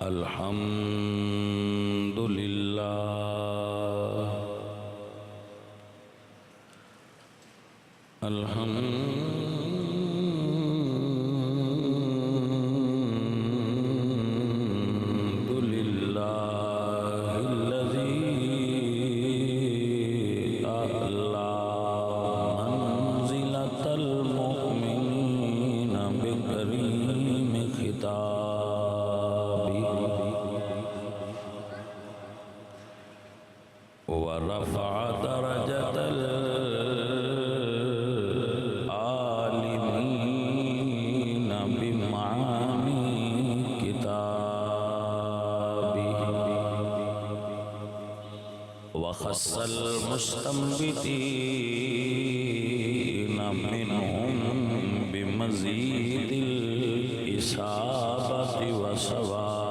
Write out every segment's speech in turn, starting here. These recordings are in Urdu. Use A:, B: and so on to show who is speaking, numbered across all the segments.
A: الحمد لله الحمد لله الذي أعلى منزلة المؤمنين بكريم خطابه ورفع درجة العالمين بمعاني كتابه وخص المستنبطين منهم بمزيد الإصابة وصوابه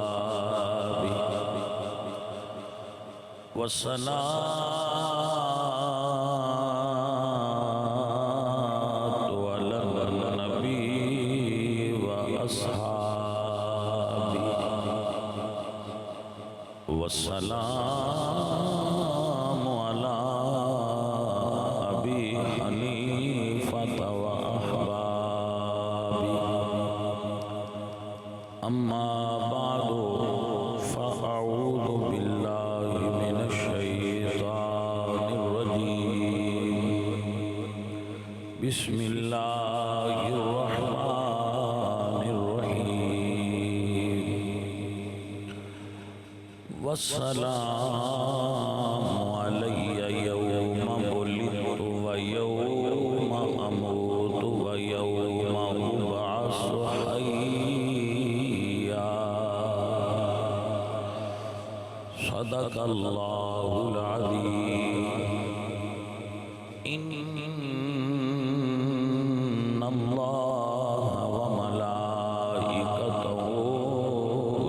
A: والصلاة على النبي وأصحابه والسلام على أبي حنيفة وأحبابه أما بعد فأعوذ بالله من الشيطان الرجيم بسم الله الرحمن الرحيم والسلام علي يوم ولدت ويوم أموت ويوم أبعث حيا صدق الله العظيم إن الله وملائكته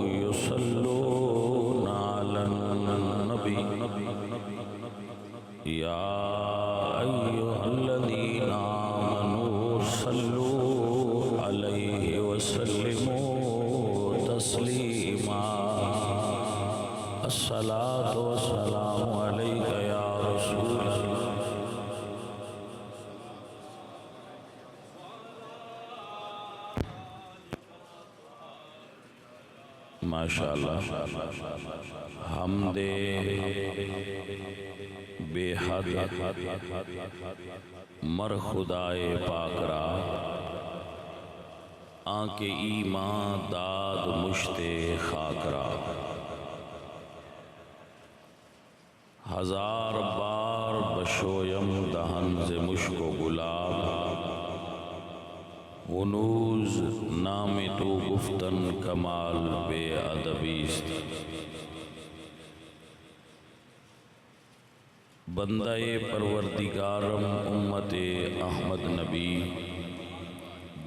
A: يصلون على النبي يا أيها الذين آمنوا صلوا عليه وسلموا تسليما الصلاة والسلام عليك يا رسول الله ماشاءاللہ حمد بے حد مر خدائے پاک را آنکہ ایمان داد مشت خاک را ہزار بار بشویم دہن ز مشک و گلاب ونوز نام تو گفتن کمال بے ادبیست بندہ پروردگارم امت احمد نبی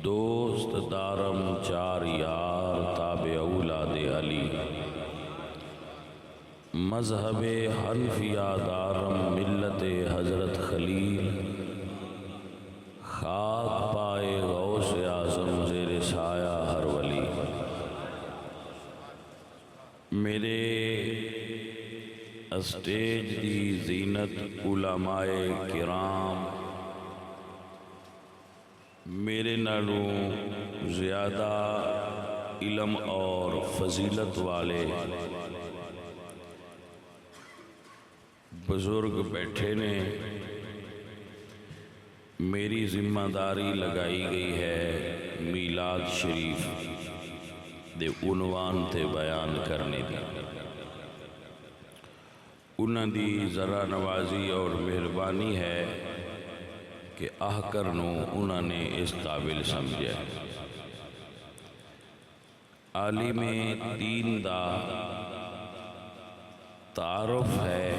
A: دوست دارم چار یار تابع اولاد علی مذہب حنفیہ دارم ملت حضرت خلیل خاک پائے غوث اعظم زیر سایہ ہر ولی میرے اسٹیج دی زینت علماء کرام میرے نالوں زیادہ علم اور فضیلت والے بزرگ بیٹھے نے میری ذمہ داری لگائی گئی ہے میلاد شریف دے عنوان تے بیان کرنے دی انہاں دی ذرا نوازی اور مہربانی ہے کہ آہکر نو انہاں نے اس قابل سمجھے عالم دین دا تعارف ہے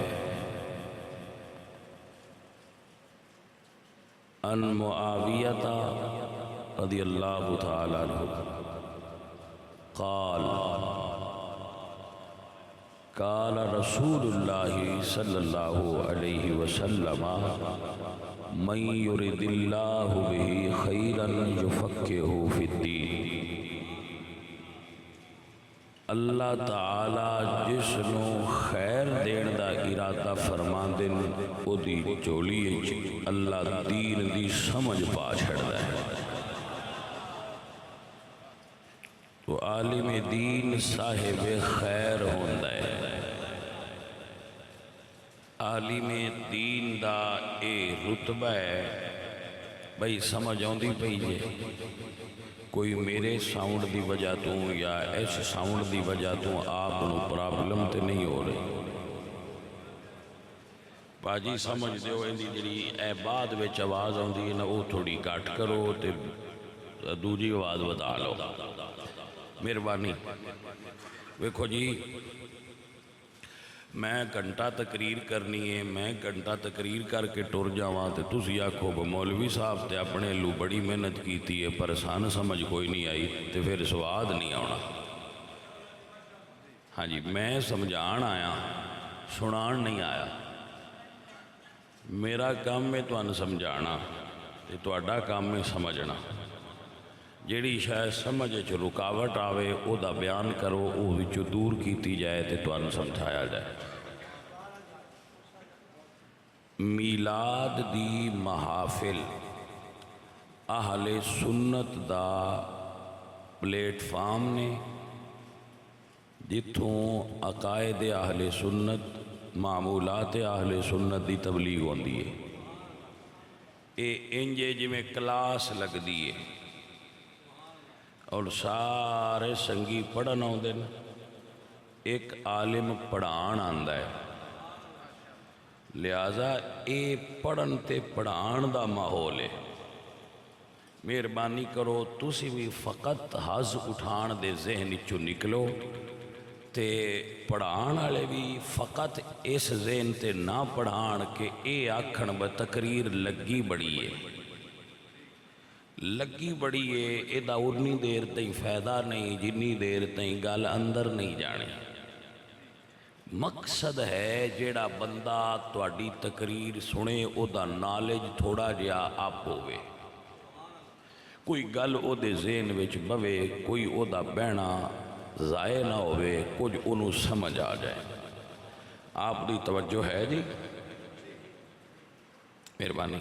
A: ان معاویہ رضی اللہ تعالی عنہ قال قال رسول اللہ صلی اللہ علیہ وسلم من یرد اللہ به خیرا یفقہہ فی الدین اللہ تعالی جس نو خیر دین دا ارادہ فرما دن او دی چولی اللہ دین دی سمجھ پا چھڑدا ہے۔ تو عالم دین صاحب خیر ہوندا ہے۔ عالم دین دا اے رتبہ ہے بھئی سمجھ آندی پئی جے کوئی میرے ساؤنڈ دی وجہ تو یا اس ساؤنڈ دی وجہ تو آپ نو پرابلم تے نہیں ہو رہی۔ باجی سمجھ دیو اندی جڑی اے بعد وچ آواز آندی ہے نا وہ تھوڑی کٹ کرو تے دوجی آواز بتا لو، مہربانی۔ ویکھو جی میں گھنٹہ تقریر کرنی ہے، میں گھنٹہ تقریر کر کے ٹر جاواں تے تسی آکھو مولوی صاحب تے اپنے لو بڑی محنت کیتی ہے پر سان سمجھ کوئی نہیں آئی تے پھر سواد نہیں آنا۔ ہاں جی میں سمجھان آیا، سنان نہیں آیا۔ میرا کام ہے تمہیں سمجھانا تے تہاڈا کام ہے سمجھنا۔ جیڑی شاید سمجھ چ رکاوٹ آوے او دا بیان کرو، او وچوں دور کیتی جائے تے تمہیں سمجھایا جائے۔ میلاد دی محافل اہل سنت دا پلیٹ فارم نے جتھوں عقائد اہل سنت معمولات اہل سنت دی تبلیغ ہوندی ہے۔ اے انجے جی میں کلاس لگ دیئے اور سارے سنگی پڑھن آندے نا، ایک عالم پڑھان آندا ہے، لہذا اے پڑھن تے پڑھان دا ماحول ہے۔ مہربانی کرو تسی بھی فقط حظ اٹھان دے ذہن چو نکلو تے پڑھان والے بھی فقط اس ذہن تے نہ پڑھان کہ اے آکھن با تقریر لگی بڑی ہے، لگی بڑی ہے، اے دا اتنی دیر تائیں فائدہ نہیں جنی دیر تائیں گل اندر نہیں جانی۔ مقصد ہے جیڑا بندہ تہاڈی تقریر سنے او دا نالج تھوڑا جہا اپ ہوئے، کوئی گل او دے ذہن وچ بوے، کوئی او دا بہنا ضائع نہ ہوئے، کچھ انہوں سمجھ آ جائے۔ آپ دی توجہ ہے جی؟ مہربانی۔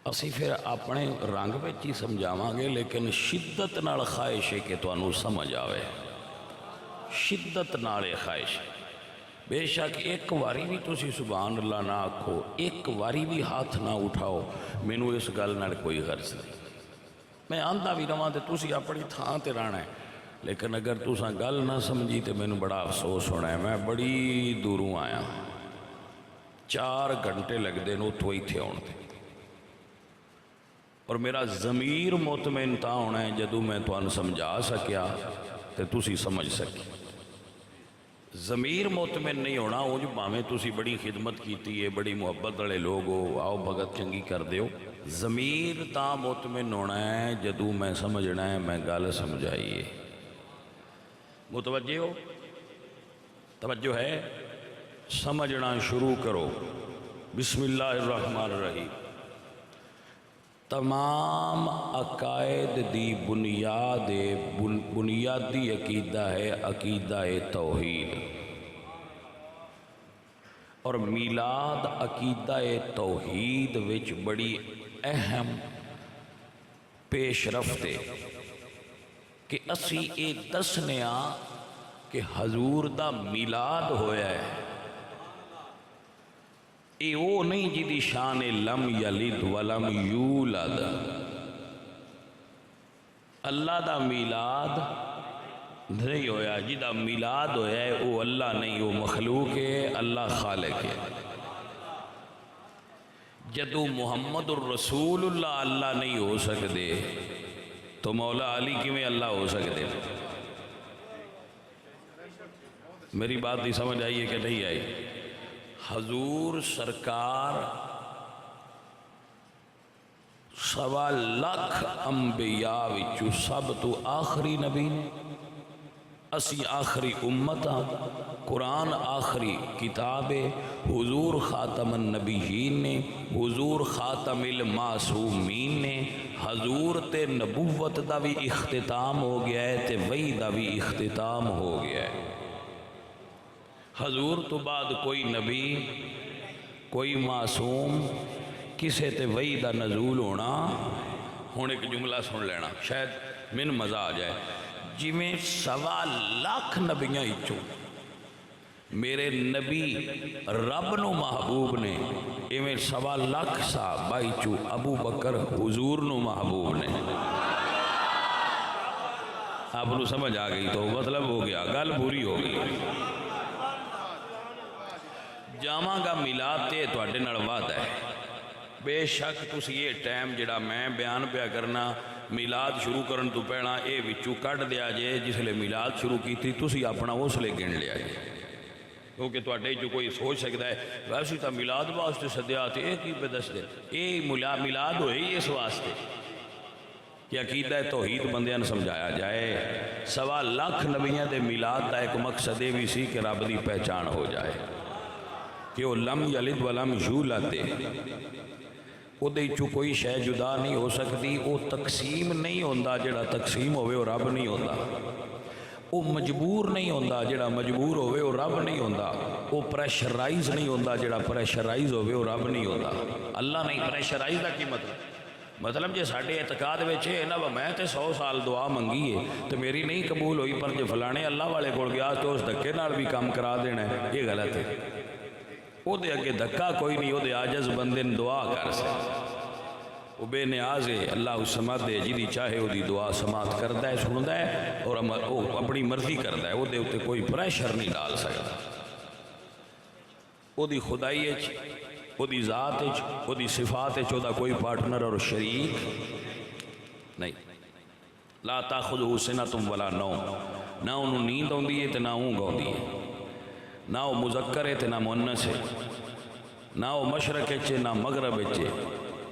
A: اسی پھر اپنے رنگ وچ ہی سمجھاواں گے لیکن شدت نال خواہش ہے کہ تانوں سمجھ آوے، شدت نال خواہش۔ بے شک ایک واری بھی تسی سبحان اللہ نہ آکھو، ایک واری بھی ہاتھ نہ اٹھاؤ، مینوں اس گل نال کوئی غرض نہیں۔ میں آندا بھی رہواں تے تسی اپنی تھاں تے رہنا ہے، لیکن اگر تساں گل نہ سمجھی تے مینوں بڑا افسوس ہونا ہے۔ میں بڑی دوروں آیا، 4 گھنٹے لگ دے نو تو ایتھے آن تے، اور میرا ضمیر مطمئن تا ہونا ہے جدوں میں تانوں سمجھا سکیا تے تسی سمجھ سکی۔ ضمیر مطمئن نہیں ہونا وہ جو باویں تسی بڑی خدمت کیتی ہے، بڑی محبت والے لوگ ہو، آؤ بھگت چنگی کر دیو، ضمیر تا مطمئن ہونا ہے جدوں میں سمجھنا ہے میں گل سمجھائیے۔ متوجہ ہو؟ توجہ ہے؟ سمجھنا شروع کرو۔ بسم اللہ الرحمن الرحیم۔ تمام عقائد دی بنیادی عقیدہ ہے عقیدہ توحید، اور میلاد عقیدہ توحید وچ بڑی اہم پیش رفت ہے کہ اسی اے دسنے کہ حضور دا میلاد ہویا ہے۔ اے او نہیں جی دی شان لم یلد ولم یولد۔ اللہ دا میلاد نہیں ہویا، جی دا میلاد ہویا ہے او اللہ نہیں، وہ مخلوق ہے، اللہ خالق ہے۔ جدو محمد الرسول اللہ اللہ نہیں ہو سکتے تو مولا علی کی میں اللہ ہو سکتے؟ میری بات نہیں سمجھ آئی ہے کہ نہیں آئی؟ حضور سرکار 1.25 لاکھ انبیاء وچوں سب تو آخری نبی نے، اسی آخری امت ہاں، قرآن آخری کتاب ہے، حضور خاتم النبیین نے، حضور خاتم المعصومین نے، حضور تے نبوت دا بھی اختتام ہو گیا ہے تے وحی دا بھی اختتام ہو گیا ہے۔ حضور تو بعد کوئی نبی، کوئی معصوم، کسے تے وحی دا نزول ہونا۔ ہوں ایک جملہ سن لینا، شاید من مزہ آ جائے۔ جی میں 1.25 نبیاں ہچوں میرے نبی رب نو محبوب نے، ایویں 1.25 صحابہ ہچوں ابو بکر حضور نو محبوب نے۔ آپ کو سمجھ آ گئی تو مطلب ہو گیا، گل پوری ہو گئی۔ جاواں گا میلاد تے تواڈے نال وعدہ ہے، بے شک تسی یہ ٹائم جڑا میں بیان پیا کرنا میلاد شروع کرن تو پہلا اے وچوں کٹ دیا جے، جس لئے میلاد شروع کی تھی تسی اپنا اس لئے گن لیا جے، کیونکہ تواڈے جو کوئی سوچ سکتا ہے ویسے تو میلاد واسطے سدیا تے اے کی پہ دس دے، اے میلاد ہوئے ہی اس واسطے کہ عقیدہ توحید بندیاں سمجھایا جائے۔ 1.25 نبیاں دے میلاد دا ایک مقصد یہ بھی سی کہ رب دی پہچان ہو جائے، کہ وہ لم یلد ولم یولد دے، وہ دے چو کوئی شے جدا نہیں ہو سکتی، وہ تقسیم نہیں ہوندا جڑا تقسیم ہوئے وہ رب نہیں ہوندا، وہ مجبور نہیں ہوندا جڑا مجبور ہوئے وہ رب نہیں ہوندا، وہ پریشرائز نہیں ہوندا جڑا پریشرائز ہوئے وہ رب نہیں ہوندا۔ اللہ نہیں پریشرائز دا کی مطلب جے ساڑھے اعتقاد ویچے نا میں تے 100 سال دعا منگی ہے تو میری نہیں قبول ہوئی، پر جے فلانے اللہ والے کول گیا تو اس دھکے نال بھی کام کرا دینا ہے، یہ غلط ہے۔ وہ دے اگے دھکا کوئی نہیں، وہ دے عاجز بندے دعا کر سے، وہ بے نیاز ہے، اللہ اس سمات دے جی چاہے وہ دی دعا سمات کردہ ہے، سندہ ہے اور اپنی مرضی کردہ ہے، وہ دے اتے کوئی پریشر نہیں ڈال سکتا۔ وہ دی خدائی ہے، وہ دی ذات ہے، وہ دی صفات ہے، چودہ کوئی پارٹنر اور شریک نہیں۔ لا تاخذہ سنۃ ولا نوم، نہ انہوں نیند ہوندی ہے تے نہ اونگ ہوندی ہے، نہ وہ مذکر ہے تے نہ مؤنث ہے، نہ وہ مشرق ہے نہ مغرب ہے،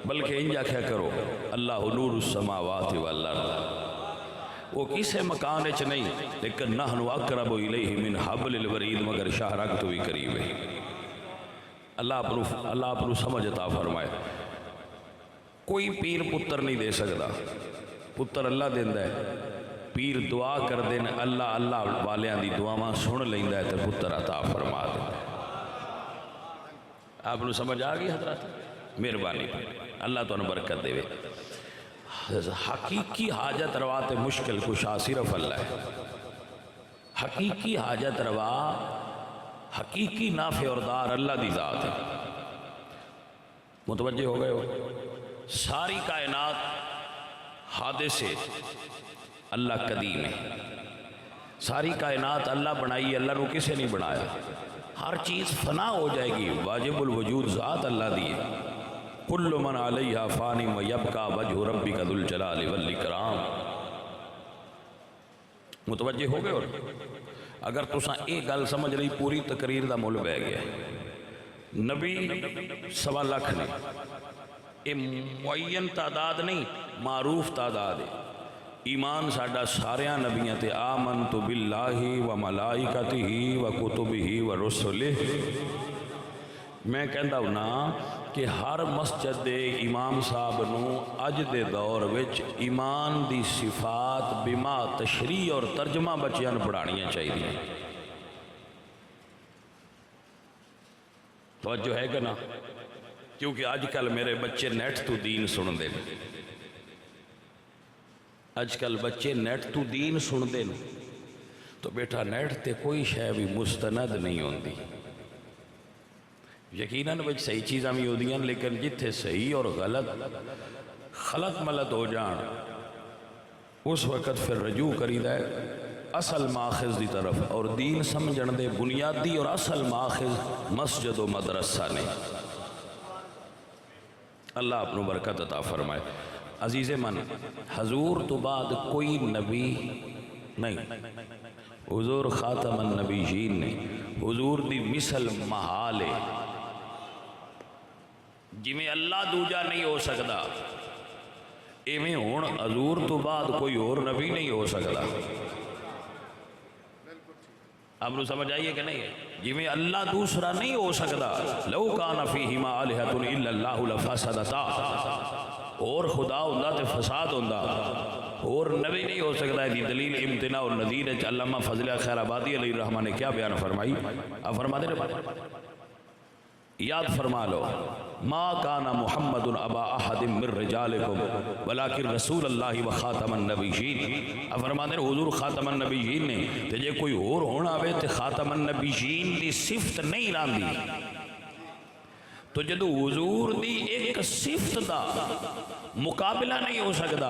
A: بلکہ انجا کیا کرو اللہ نور السماوات والارض، وہ کسے مکان اچ نہیں، لیکن نحن اقرب الیہ من حبل الورید، مگر شاہرک تو بھی قریب ہے۔ اللہ اپنو سمجھ عطا فرمائے۔ کوئی پیر پتر نہیں دے سکتا، پتر اللہ دیندہ ہے، پیر دعا کر دین اللہ والیاں دی دعاواں سن لیندہ ہے تے پتر عطا فرما دیندہ ہے۔ آپ نے سمجھ آگئی حضرات؟ مہربانی اللہ تو انہوں برکت دے وے۔ حقیقی حاجت روا تے مشکل کشا صرف اللہ ہے، حقیقی حاجت روا، حقیقی نافع اور دار اللہ دی ذات ہے۔ متوجہ ہو گئے ہو؟ ساری کائنات حادثے اللہ قدیم ہے، ساری کائنات اللہ بنائی، اللہ رو کسے نہیں بنایا، ہر چیز فنا ہو جائے گی، واجب الوجود ذات اللہ دی ہے۔ کل من علیہا فانی ویبقى وجہ ربک ذو الجلال والاکرام۔ متوجہ ہو گئے ہو؟ اگر تساں ایک گل سمجھ رہی پوری تقریر دا مول بہ گیا۔ نبی 1.25 لاکھ نے، یہ معین تعداد نہیں، معروف تعداد ہے۔ ایمان ساڈا ساریاں نبیاں تے آمنت باللہ و ملائکتہ و کتبہ و رسلہ۔ میں کہندا ہونا کہ ہر مسجد دے امام صاحب نو اج دے دور وچ ایمان دی صفات بما تشریح اور ترجمہ بچیاں پڑھانیاں چاہیے۔ توجہ ہے کہ نا؟ کیونکہ آج کل میرے بچے نیٹ تو دین سن دے، آج کل بچے نیٹ تو دین سن دے، تو بیٹا نیٹ تے کوئی شے بھی مستند نہیں ہوندی۔ یقیناً بچ صحیح چیزاں بھی ہو دیاں، لیکن جتھے صحیح اور غلط خلط ملط ہو جان اس وقت پھر رجوع کریدا ہے اصل ماخذ دی طرف، اور دین سمجھن دے بنیادی اور اصل ماخذ مسجد و مدرسہ نے۔ اللہ اپنو برکت عطا فرمائے۔ عزیز من، حضور تو بعد کوئی نبی نہیں، حضور خاتم النبیین نے، حضور دی مثل محال ہے، جی میں اللہ دوجہ نہیں ہو سکتا، ایویں ہون حضور تو بعد کوئی اور نبی نہیں ہو سکتا۔ آپ کو سمجھ آئیے کہ نہیں؟ جی میں اللہ دوسرا نہیں ہو سکتا، لو کان فیہما آلہۃ الا اللہ لفسدتا، اور خدا ہوندا تے فساد ہوندا، اور نبی نہیں ہو سکتا ہے۔ دلیل امتناع اور نذیر ہے۔ علامہ فضل خیر آبادی علیہ الرحمہ نے کیا بیان فرمائی؟ آپ فرما دے یاد فرما لو، ما کان محمد ابا احد من رجالکم ولکن رسول اللہ و خاتم النبیین۔ آپ فرما دے حضور خاتم النبیین نے، تے جے کوئی اور ہونا وے تے خاتم النبیین دی صفت نہیں لاندی، تو جدو حضور دی ایک صفت دا مقابلہ نہیں ہو سکتا،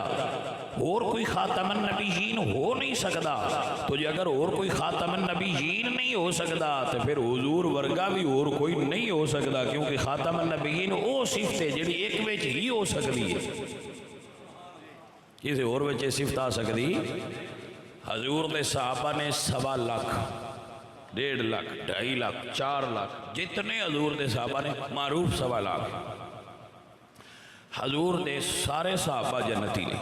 A: اور کوئی خاتم النبیین ہو نہیں سکتا، تو جے اگر اور کوئی خاتم النبیین نہیں ہو سکتا تو پھر حضور ورگا بھی اور کوئی نہیں ہو سکتا، کیونکہ خاتم النبیین او صفت ہے جڑی ایک وچ ہی ہو سکتی ہے، کسی اور وچ صفت آ سکتی؟ حضور دے صحابہ نے 1.25 لاکھ 1.5 لاکھ 2.5 لاکھ 4 لاکھ جتنے حضور دے صحابہ نے، معروف 1.25 لاکھ، حضور دے سارے صحابہ جنتی نے۔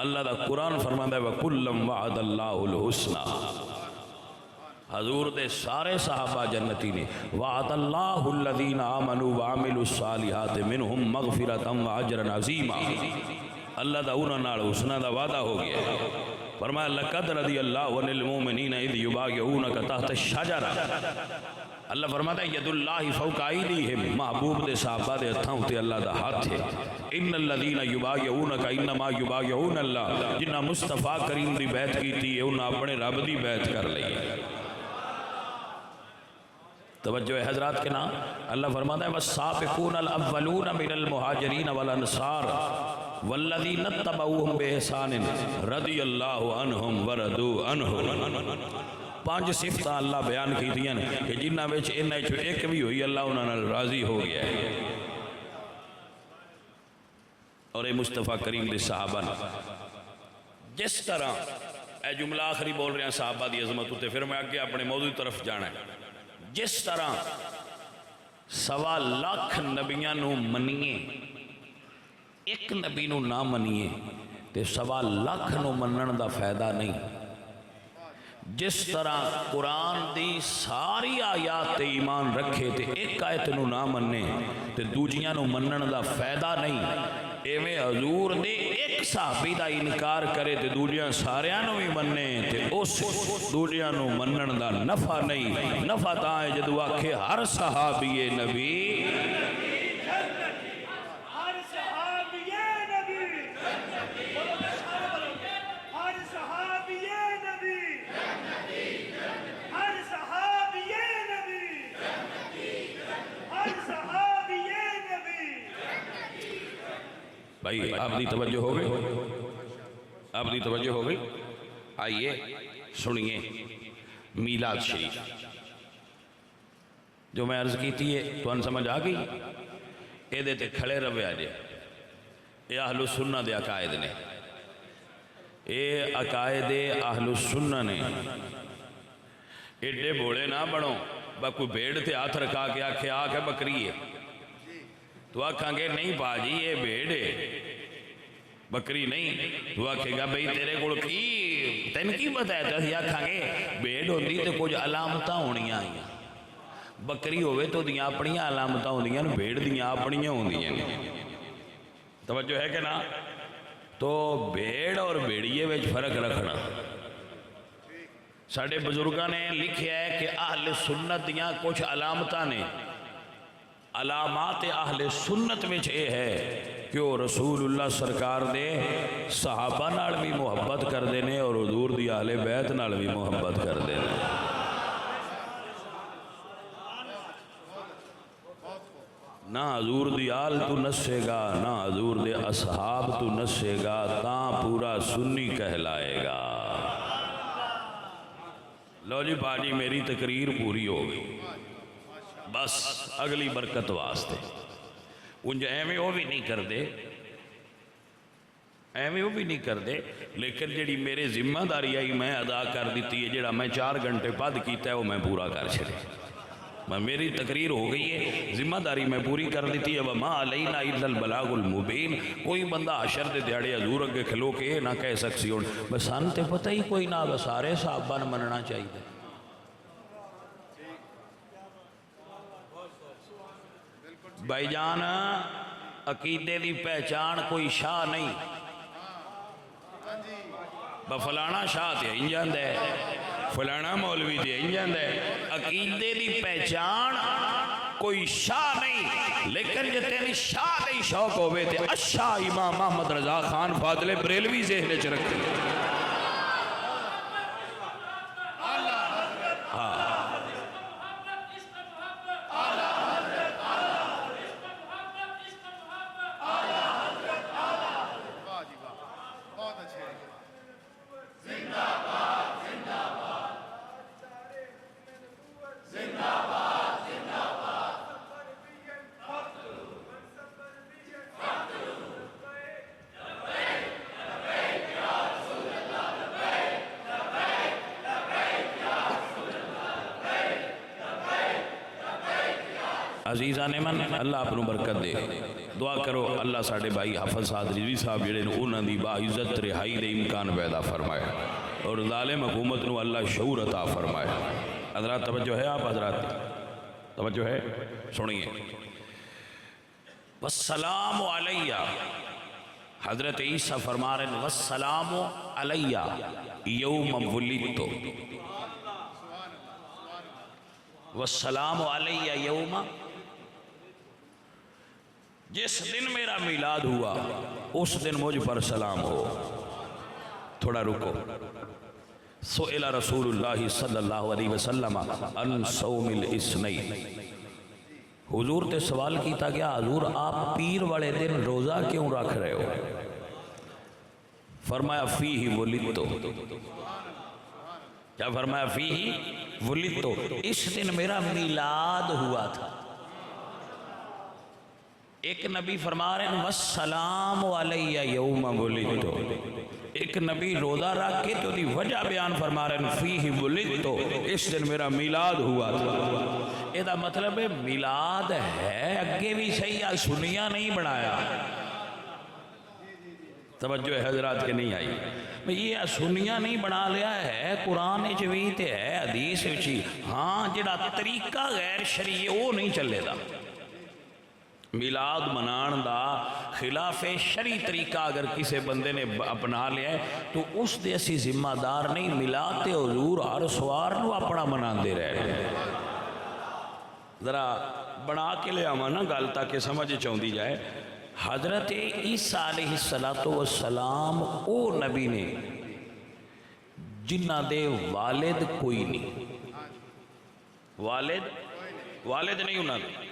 A: اللہ دا قرآن فرماتا ہے وَكُلًّا وَعَدَ اللَّهُ الْحُسْنَى، حضور دے سارے صحابہ جنتی نے۔ وَعَدَ اللَّهُ الَّذِينَ آمَنُوا وَعَمِلُوا الصَّالِحَاتِ مِنْهُمْ مَغْفِرَةً وَأَجْرًا عَظِيمًا، اللہ دا انہاں نال حسنہ دا وعدہ ہو گیا۔ فرمایا لقد رضی اللہ عن المؤمنین اذ یبایعونک تحت الشجرہ، اللہ فرماتا ہے ید اللہ فوق ایدیہم، محبوب دے صحابہ دے ہتھاں تے اللہ دا ہاتھ ہے۔ ان الذین یبایعونک انما یبایعون اللہ، جنہاں مصطفیٰ کریم دی بیعت کیتی ہے انہاں اپنے رب دی بیعت کر لئی۔ توجہ ہے حضرات کے نام، اللہ فرماتا ہے والسابقون الاولون من المہاجرین والانصار والذین اتبعوہم بإحسان رضی اللہ عنہم ورضوا عنہ۔ 5 صفتیں اللہ بیان کی دیا کہ جنہاں وچ انہاں چوں ایک بھی ہوئی اللہ انہاں نال راضی ہو گیا ہے۔ اور اے مصطفیٰ کریم دے صحابہ جس طرح، اے جملہ آخری بول رہے ہیں صحابہ دی عظمت ہوتے، پھر میں آگے اپنے موضوع طرف جانا ہے۔ جس طرح 1.25 لاکھ نبیاں نو منیے، ایک نبی نو نہ منیے تے 1.25 لاکھ نو منن دا فائدہ نہیں۔ جس طرح قرآن دی ساری آیات تے ایمان رکھے تے ایک آیت نو نہ مننے تے دوجیاں نو منن دا فائدہ نہیں، ایویں حضور دے ایک صحابی دا انکار کرے تے دوجیاں ساریاں نو بھی مننے تے اس دوجیاں نو منن دا نفع نہیں۔ نفع تاں ہے جدو آکھے ہر صحابی نبی، بھائی آپ دی توجہ ہو گئی؟ آپ دی توجہ ہو گئی؟ آئیے سنیے میلاد شریف جو میں عرض کی تھی تو ان سمجھ آ گئی؟ اے دیتے کھڑے روے آجے، اے اہل السنہ دے عقائد نے، اے عقائد اہل السنہ نے۔ ایڈے بوڑے نہ بڑھو، با کوئی بھیڑ تے ہاتھ رکھا کے آکھے آکھے بکری ہے تو آکھاں گے نہیں باجی یہ بھیڑ ہے بکری نہیں، تو آکھے گا بھئی تیرے گوڑ کی تین کی بتایا تو ہی آکھاں گے بھیڑ ہوندی تو کچھ علامتاں ہونیاں آئیاں، بکری ہوئے تو دیاں اپنیاں علامتاں ہوندیاں، بھیڑ دیاں اپنیاں ہوندیاں۔ توجہ ہے کہ نا؟ تو بھیڑ اور بھیڑیے وچ فرق رکھنا۔ ساڑھے بزرگاں نے لکھیا ہے کہ اہل سنت دیاں کچھ علامتاں نے، علامات اہل سنت وچ اے ہے کہ وہ رسول اللہ سرکار دے صحابہ نال بھی محبت کر دینے اور حضور دی اہل بیت نال بھی محبت کر دینے۔ نہ حضور دی آل تو نسے گا، نہ حضور دے اصحاب تو نسے گا، تاں پورا سنی کہلائے گا۔ لو جی باجی میری تقریر پوری ہو گئی، بس اگلی برکت واسطے انج ایویں وہ بھی نہیں کر دے، ایویں وہ بھی نہیں کر دے، لیکن جڑی میرے ذمہ داری آئی میں ادا کر دیتی ہے، جڑا میں 4 گھنٹے بعد کیتا ہے وہ میں پورا کر چھڑے۔ میری تقریر ہو گئی ہے، ذمہ داری میں پوری کر دیتی ہے، وَمَا عَلَيْنَا إِلَّا الْبَلَاغُ الْمُبِينُ۔ کوئی بندہ حشر دے دیاڑے حضور اگے کھلو کے نہ کہہ سکسی ہوں بس سن تے پتہ ہی کوئی نہ، بس سارے صحابہ نے مننا چاہیے۔ بھائی جان عقیدے دی پہچان کوئی شاہ نہیں، فلانا شاہ تے ہی جاندہ ہے، فلانا مولوی تے ہی جاندہ ہے۔ عقیدے دی پہچان کوئی شاہ نہیں، لیکن جو تیری شاہ دی شوق ہوئے تے اشاہ امام محمد رضا خان فاضل بریلوی ذہن چ رکھے۔ عزیزان من اللہ اپنو برکت دے، دعا کرو اللہ ساڑھے بھائی حافظ سعد رضوی صاحب جڑے انہوں دی باعزت رہائی دے امکان پیدا فرمائے اور ظالم حکومت نو اللہ شعور عطا فرمائے۔ حضرات توجہ ہے، آپ حضرات توجہ ہے، سنیے۔ والسلام علیہ، حضرت عیسیٰ فرما رہے ہیں والسلام علیہ یوم ولدت، والسلام علیہ یوم، جس دن میرا میلاد ہوا اس دن مجھ پر سلام ہو۔ تھوڑا رکو۔ سئل رسول اللہ صلی اللہ علیہ وسلم عن صوم الاثنین، حضور تے سوال کیتا گیا حضور آپ پیر والے دن روزہ کیوں رکھ رہے ہو؟ فرمایا فیہ ولدت، کیا فرمایا فیہ ولدت، اس دن میرا میلاد ہوا تھا۔ ایک نبی فرما رہے ہیں والسلام علیہ یوم ولدت، ایک نبی روزہ رکھ کے تو دی وجہ بیان فرما رہے ہیں فیہ ولدت، اس دن میرا میلاد ہوا تھا۔ یہ دا مطلب ہے میلاد ہے اگے بھی صحیح ہے، سنیاں نہیں بنایا۔ توجہ حضرات کے نہیں آئی، یہ سنیاں نہیں بنا لیا ہے، قرآن چویت ہے، حدیث چی، ہاں جڑا طریقہ غیر شرعی وہ نہیں چلے دا۔ میلاد منان دا خلاف شرعی طریقہ اگر کسی بندے نے اپنا لیا ہے تو اس دے اسی ذمہ دار نہیں، میلاد تے حضور ہر سوار نو اپنا منان دے رہے۔ ذرا بنا کے لے آوانا گل تاکہ سمجھ چاہتی جائے۔ حضرت عیسیٰ علیہ السلام او نبی نے جنہ دے والد کوئی نہیں، والد نہیں انہوں نے،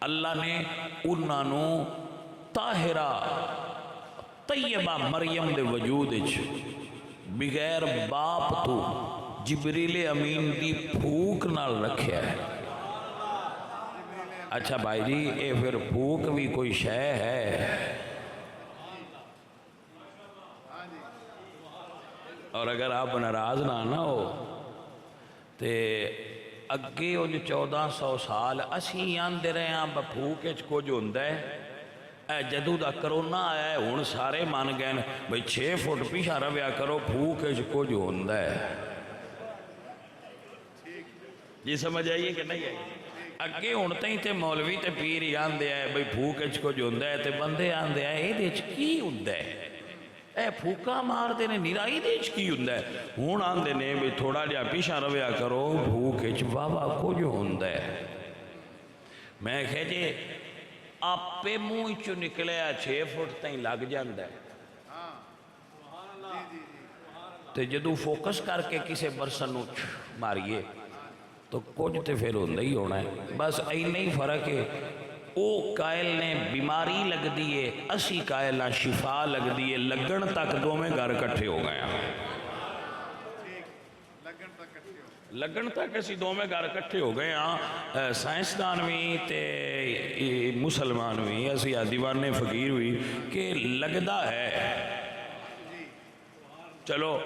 A: اللہ نے انہوں طاہرہ طیبہ مریم دے وجود بغیر باپ تو جبریل امین دی پھوک نال رکھیا ہے۔ اچھا بھائی جی اے پھر پھوک بھی کوئی شے ہے، اور اگر آپ ناراض نہ ہو تے اگے انج 1400 سال اسی آندے رہے ہیں بھوک کچھ ہوندہ ہے، جدو دا کرونا آیا ہے ہون سارے مان گئے بھئی 6 فٹ پیچھا رویا کرو بھوک کچھ ہوندہ ہے۔ جی سمجھ آئیے کہ نہیں آئیے؟ اگے ہونتے ہی تے مولوی تے پیر ہی آندے آئے بھئی بھوک کچھ ہوندہ ہے تے بندے آندے آئے اے دیچ کی ہوندہ ہے، اے پھوکا مار دینے نیرائی دیچ کی ہوندہ ہے، ہون آن دینے بھی تھوڑا جا پیشہ رویا کرو بھوک اچ بابا کو جو ہوندہ ہے۔ میں کہے جے آپ پہ منہ چو نکلے 6 فٹ تائیں لگ جاندہ ہے، تے جدو فوکس کر کے کسے برسن ماریے تو کچھ تے پھر ہوندہ ہی ہونا ہے۔ بس این ہی فرق ہے، او قائل نے بیماری لگ دیئے، اسی قائلہ شفا لگ دیئے، لگن تک دو میں گھر کٹھے ہو گیا، لگن تک اسی دو میں گھر کٹھے ہو گیا۔ سائنسدان بھی تے مسلمان بھی اسی دیوانے فقیر ہوئی کہ لگدا ہے۔ چلو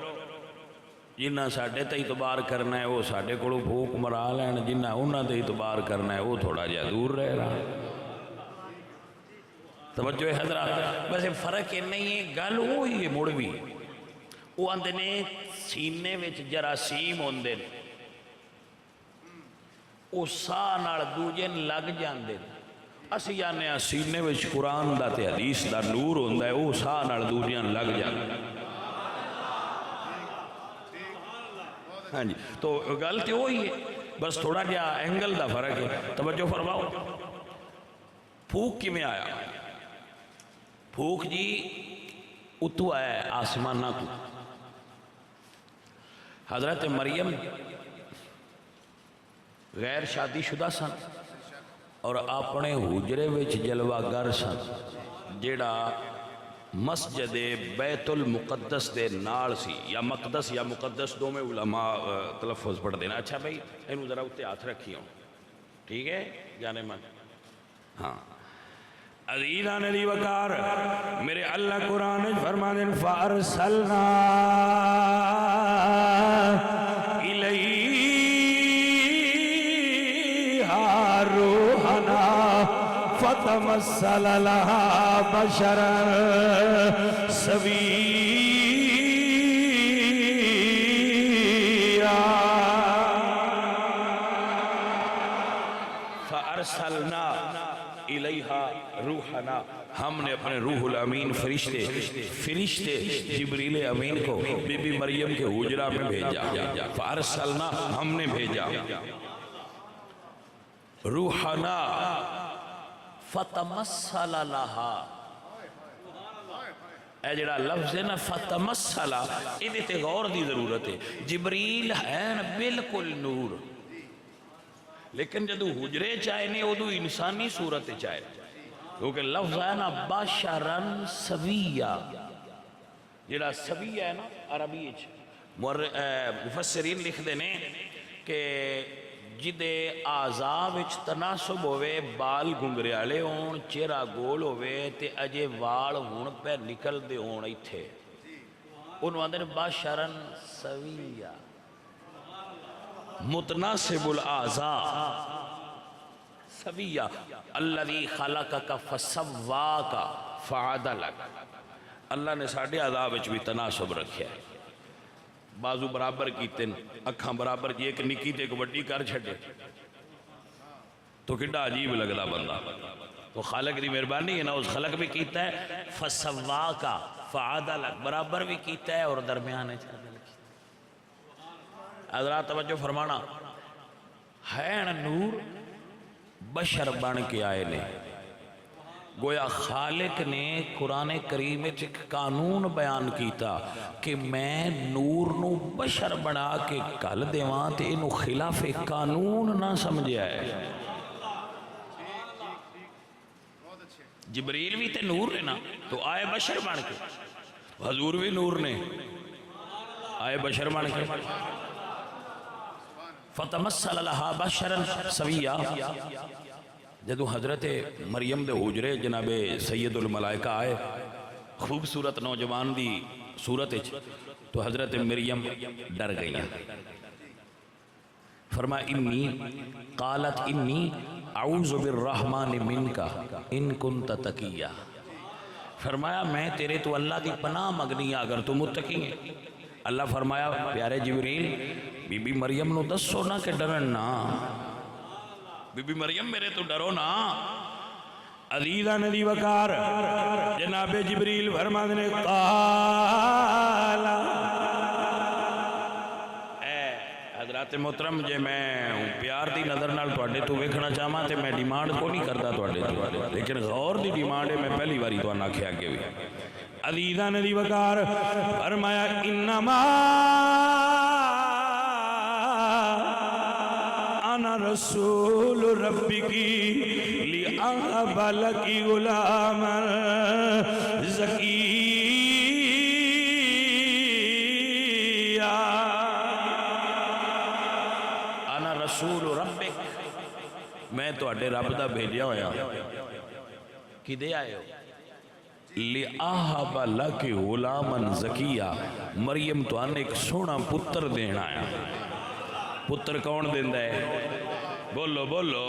A: جنہ ساڈے تے اعتبار کرنا ہے وہ ساڈے کولوں پھوک مرا لین، جنہ انہاں تے اعتبار کرنا ہے وہ تھوڑا جہا دور رہ رہا۔ توجہ ہے حضرات، بس فرق یہ نہیں ہے، گل وہی ہے مڑ بھی۔ وہ آندے نے سینے وچ جراثیم ہوندے نے، وہ ساہ نال دوجے لگ جاندے نے۔ اسی جانے ہاں سینے وچ قرآن دا تے حدیث دا نور ہوندا ہے، وہ ساہ نال دوجے لگ جاندے۔ ہاں جی، تو گل تے وہی ہے، بس تھوڑا جہا اینگل دا فرق ہے۔ توجہ فرماؤ، پھوک کی میں آیا؟ پھوک جی اتو آیا ہے آسمانہ کو۔ حضرت مریم غیر شادی شدہ سن اور اپنے حجرے وچ جلوہ گر سن، جیڑا مسجد بیت المقدس دے نال سی، یا مقدس یا مقدس دو میں علماء تلفظ پڑھ دینا۔ اچھا بھائی انہوں ذرا اتے ہاتھ رکھی ہوں، ٹھیک ہے جانے من؟ ہاں عزیزان علی وقار، میرے اللہ قرآن فرمانے فَأَرْسَلْنَا إِلَيْهَا رُوحَنَا فَتَمَثَّلَ لَهَا بَشَرًا سَوِيًّا۔ فَأَرْسَلْنَا الیہا روحنا، ہم نے اپنے روح الامین فرشتے جبریل امین کو بی بی مریم کے حجرہ میں بھیجا۔ فارسلنا، ہم نے بھیجا روحنا فتمثل لہا۔ اے جڑا لفظ ہے نا فتمثل، یہ تے غور دی ضرورت ہے۔ جبریل ہے بالکل نور، لیکن جدو حجرے چاہے نہیں ادو انسانی صورت چاہے، کیونکہ لفظ ہے نا بشرن سویہ، جڑا سویہ ہے نا عربی مفسرین لکھ دینے کہ جدے اعضاء وچ تناسب ہوئے، بال گنگریالے ہون، چہرہ گول ہوئے تے اجے وال ہون پہ نکل دے ہون ایتھے، انہوں اندر بشرن سویہ، متناسب الاعضاء سویہ، الذی خلقک فسواک فعدلک۔ اللہ نے ساڑھے اعضاء وچ بھی تناسب رکھیا ہے، بازو برابر کیتے ہیں، اکھاں برابر کی، ایک نکی تے ایک وڈی کر چھڑے تو کڈا عجیب لگدا بندہ۔ تو خالق دی مہربانی ہے نا، اس خلق بھی کیتا ہے فسواک فعدلک، برابر بھی کیتا ہے اور درمیانے چھڑے۔ حضرات توجہ فرمانا، ہے نور بشر بن کے آئے نے، گویا خالق نے قرآن کریم میں ایک قانون بیان کیتا کہ میں نور نو بشر بنا کے کل دیواں تے انو خلاف قانون نہ سمجھے آئے۔ جبریل بھی تے نور نے نا، تو آئے بشر بن کے، حضور بھی نور نے آئے بشر بن کے۔ فَتَمَثَّلَ لَهَا بَشَرًا سَوِيًّا، جدو حضرت مریم دے حجرے جناب سید الملائکہ آئے، خوبصورت نوجوان دی صورت، تو حضرت مریم ڈر گئی ہیں۔ فرما قالت انی اعوذ بالرحمن منکا ان کنت تقیہ، فرمایا میں تیرے تو اللہ دی پناہ مگنی اگر تو متقی ہے۔ اللہ فرمایا پیارے جبریل بی بی مریم نو دسو نا کہ ڈرن نا، بی بی مریم میرے تو ڈرو نا۔ عزیزان علی وقار، جناب جبریل فرماتے نے قال، اے حضرات محترم جے میں پیار دی نظر نال تواڈے تو ویکھنا چاہواں تے میں ڈیمانڈ کو نہیں کردا تواڈے تو، لیکن غور دی ڈیمانڈ ہے، میں پہلی باری تو آنا کھیا کے بھی۔ عزیزان علی وقار فرمایا انما انا رسول ربکی لیہب لکی غلاما زکیہ، انا رسول ربک، میں تو اڈے رب دا بھیجیا ہویا۔ کدے آئے ہو؟ لِأَهَبَ لَكِ غُلَامًا زَكِيًّا مریم تو آنے ایک سونا پتر دینا آیا. پتر کون دیندہ ہے؟ بولو بولو.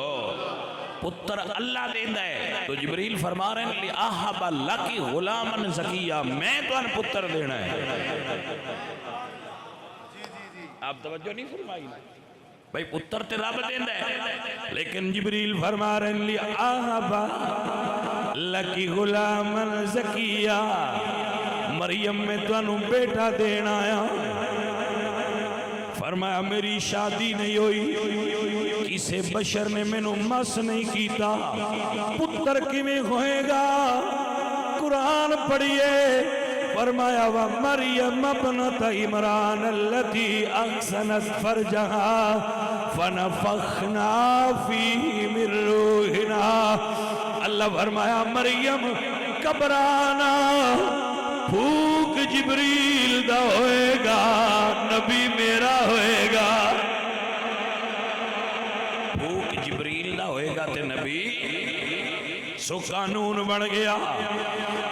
A: پتر اللہ دیندہ ہے. تو جبریل فرما رہے ہیں لِأَهَبَ لَكِ غُلَامًا زَكِيًّا میں تو آنے پتر دینا ہے. آپ توجہ نہیں فرمائی نا بھئی پتر تے رب دیندہ ہے لیکن جبریل فرما رہے ہیں لِأَهَبَ لَكِ غُلَامًا زَكِيًّا مریم میں تو انہوں بیٹا دینا آیا. فرمایا میری شادی نہیں ہوئی کسے بشر نے میں نو مس نہیں کیتا پتر کی میں ہوئے گا. قرآن پڑھئے فرمایا وَمَرْيَمَ ابْنَتَ عِمْرَانَ الَّتِي أَحْسَنَتْ فَرْجَهَا فَنَفَخْنَا فِيهِ مِن رُوحِنَا. اللہ فرمایا مریم گھبرانا پھوک جبریل دا ہوئے گا نبی میرا ہوئے گا. پھوک جبریل دا ہوئے گا تے نبی سو قانون بن گیا.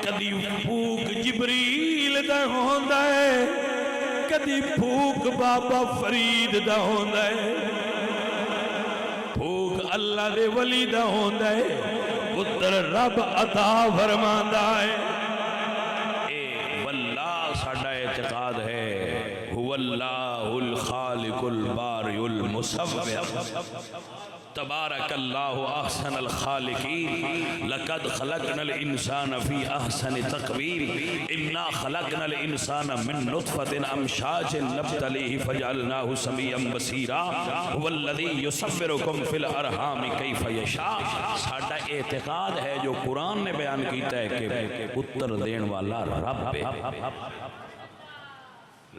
A: کدی پھوک جبریل دا ہوندہ ہے کدی پھوک بابا فرید دا ہوندہ ہے. پھوک اللہ دے ولی دا ہوندہ ہے پتر رب عطا فرماندہ ہے. اے واللہ ساڑھا اعتقاد ہے هو اللہ الخالق البارئ المصور تبارک اللہ احسن الخالقین لقد خلقنا الانسان فی احسن تقویم انا خلقنا الانسان من نطفت امشاج نبتلیہ فجعلناہ سمیعا بصیرا هو الذی یصورکم فی الارحام کیف یشاء. ساڑھا اعتقاد ہے جو قرآن نے بیان کیتا ہے کہ پتر دین والا رب ہے.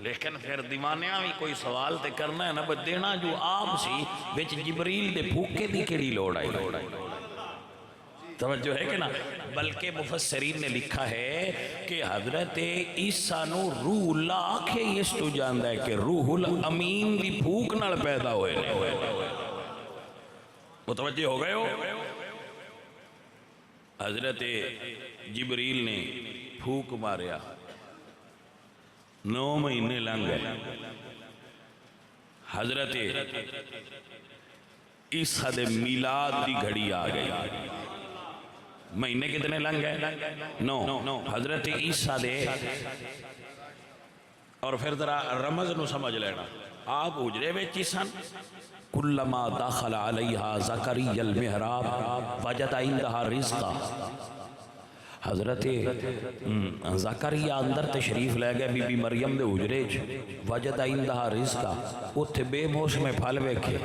A: لیکن پھر دیوانیاں بھی کوئی سوال تے کرنا ہے نا بس دینا جو آپ سی وچ جبریل دے پھوکے دی کیڑی لوڑ آئی. توجہ ہے کہ نا بلکہ مفسرین نے لکھا ہے کہ حضرت عیسیٰ نو روح اللہ آکھے اس تو جاندہ ہے کہ روح الامین دی پھوک نال پیدا ہوئے نے. متوجہ ہو گئے ہو. حضرت جبریل نے پھوک ماریا 9 مہینے لنگ گئے. حضرت عیسیٰ دے میلاد دی گھڑی آ گئی. مہینے کتنے لنگ گئے 9. حضرت عیسیٰ دے اور پھر ذرا رمض نو سمجھ لینا آپ اجرے ویچی سن کلما داخل علیہا زکریہ المحراب وجد عندہا رزقا. حضرت زکریہ اندر تشریف لے گئے بی بی مریم دے حجرے وجد عندہا رزقا. اتھے بے موسم پھل ویکھے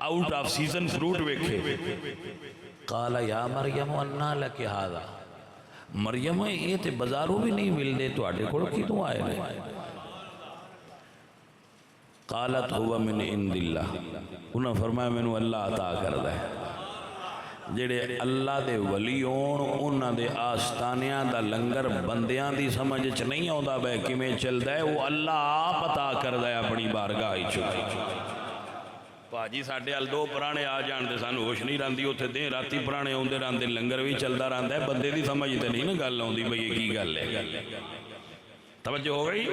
A: آؤٹ آف سیزن فروٹ ویکھے. قال یا مریم انا لکی ہادا مریم یہ تے بازاروں بھی نہیں مل دے تو آٹے کھوڑ کی تو آئے نے. قالت ہوا من عند اللہ انہوں فرمایا میں اللہ عطا کر دے. جڑے اللہ دے ولی ہون انہاں دے آستانیاں دا لنگر بندیاں دی سمجھ چ نہیں آندا بے کیویں چلدا ہے وہ اللہ آپ عطا کردا ہے اپنی بارگاہ وچ. پاجی ساڈے ال 2 پرانے آ جان تے سانو ہوش نہیں رہندی اوتھے دیں راتی پرانے اوندے رہندے لنگر بھی چلدا رہندا ہے بندے دی سمجھ تے نہیں نا گل آندی بھئی یہ کی گل ہے. توجہ ہو گئی.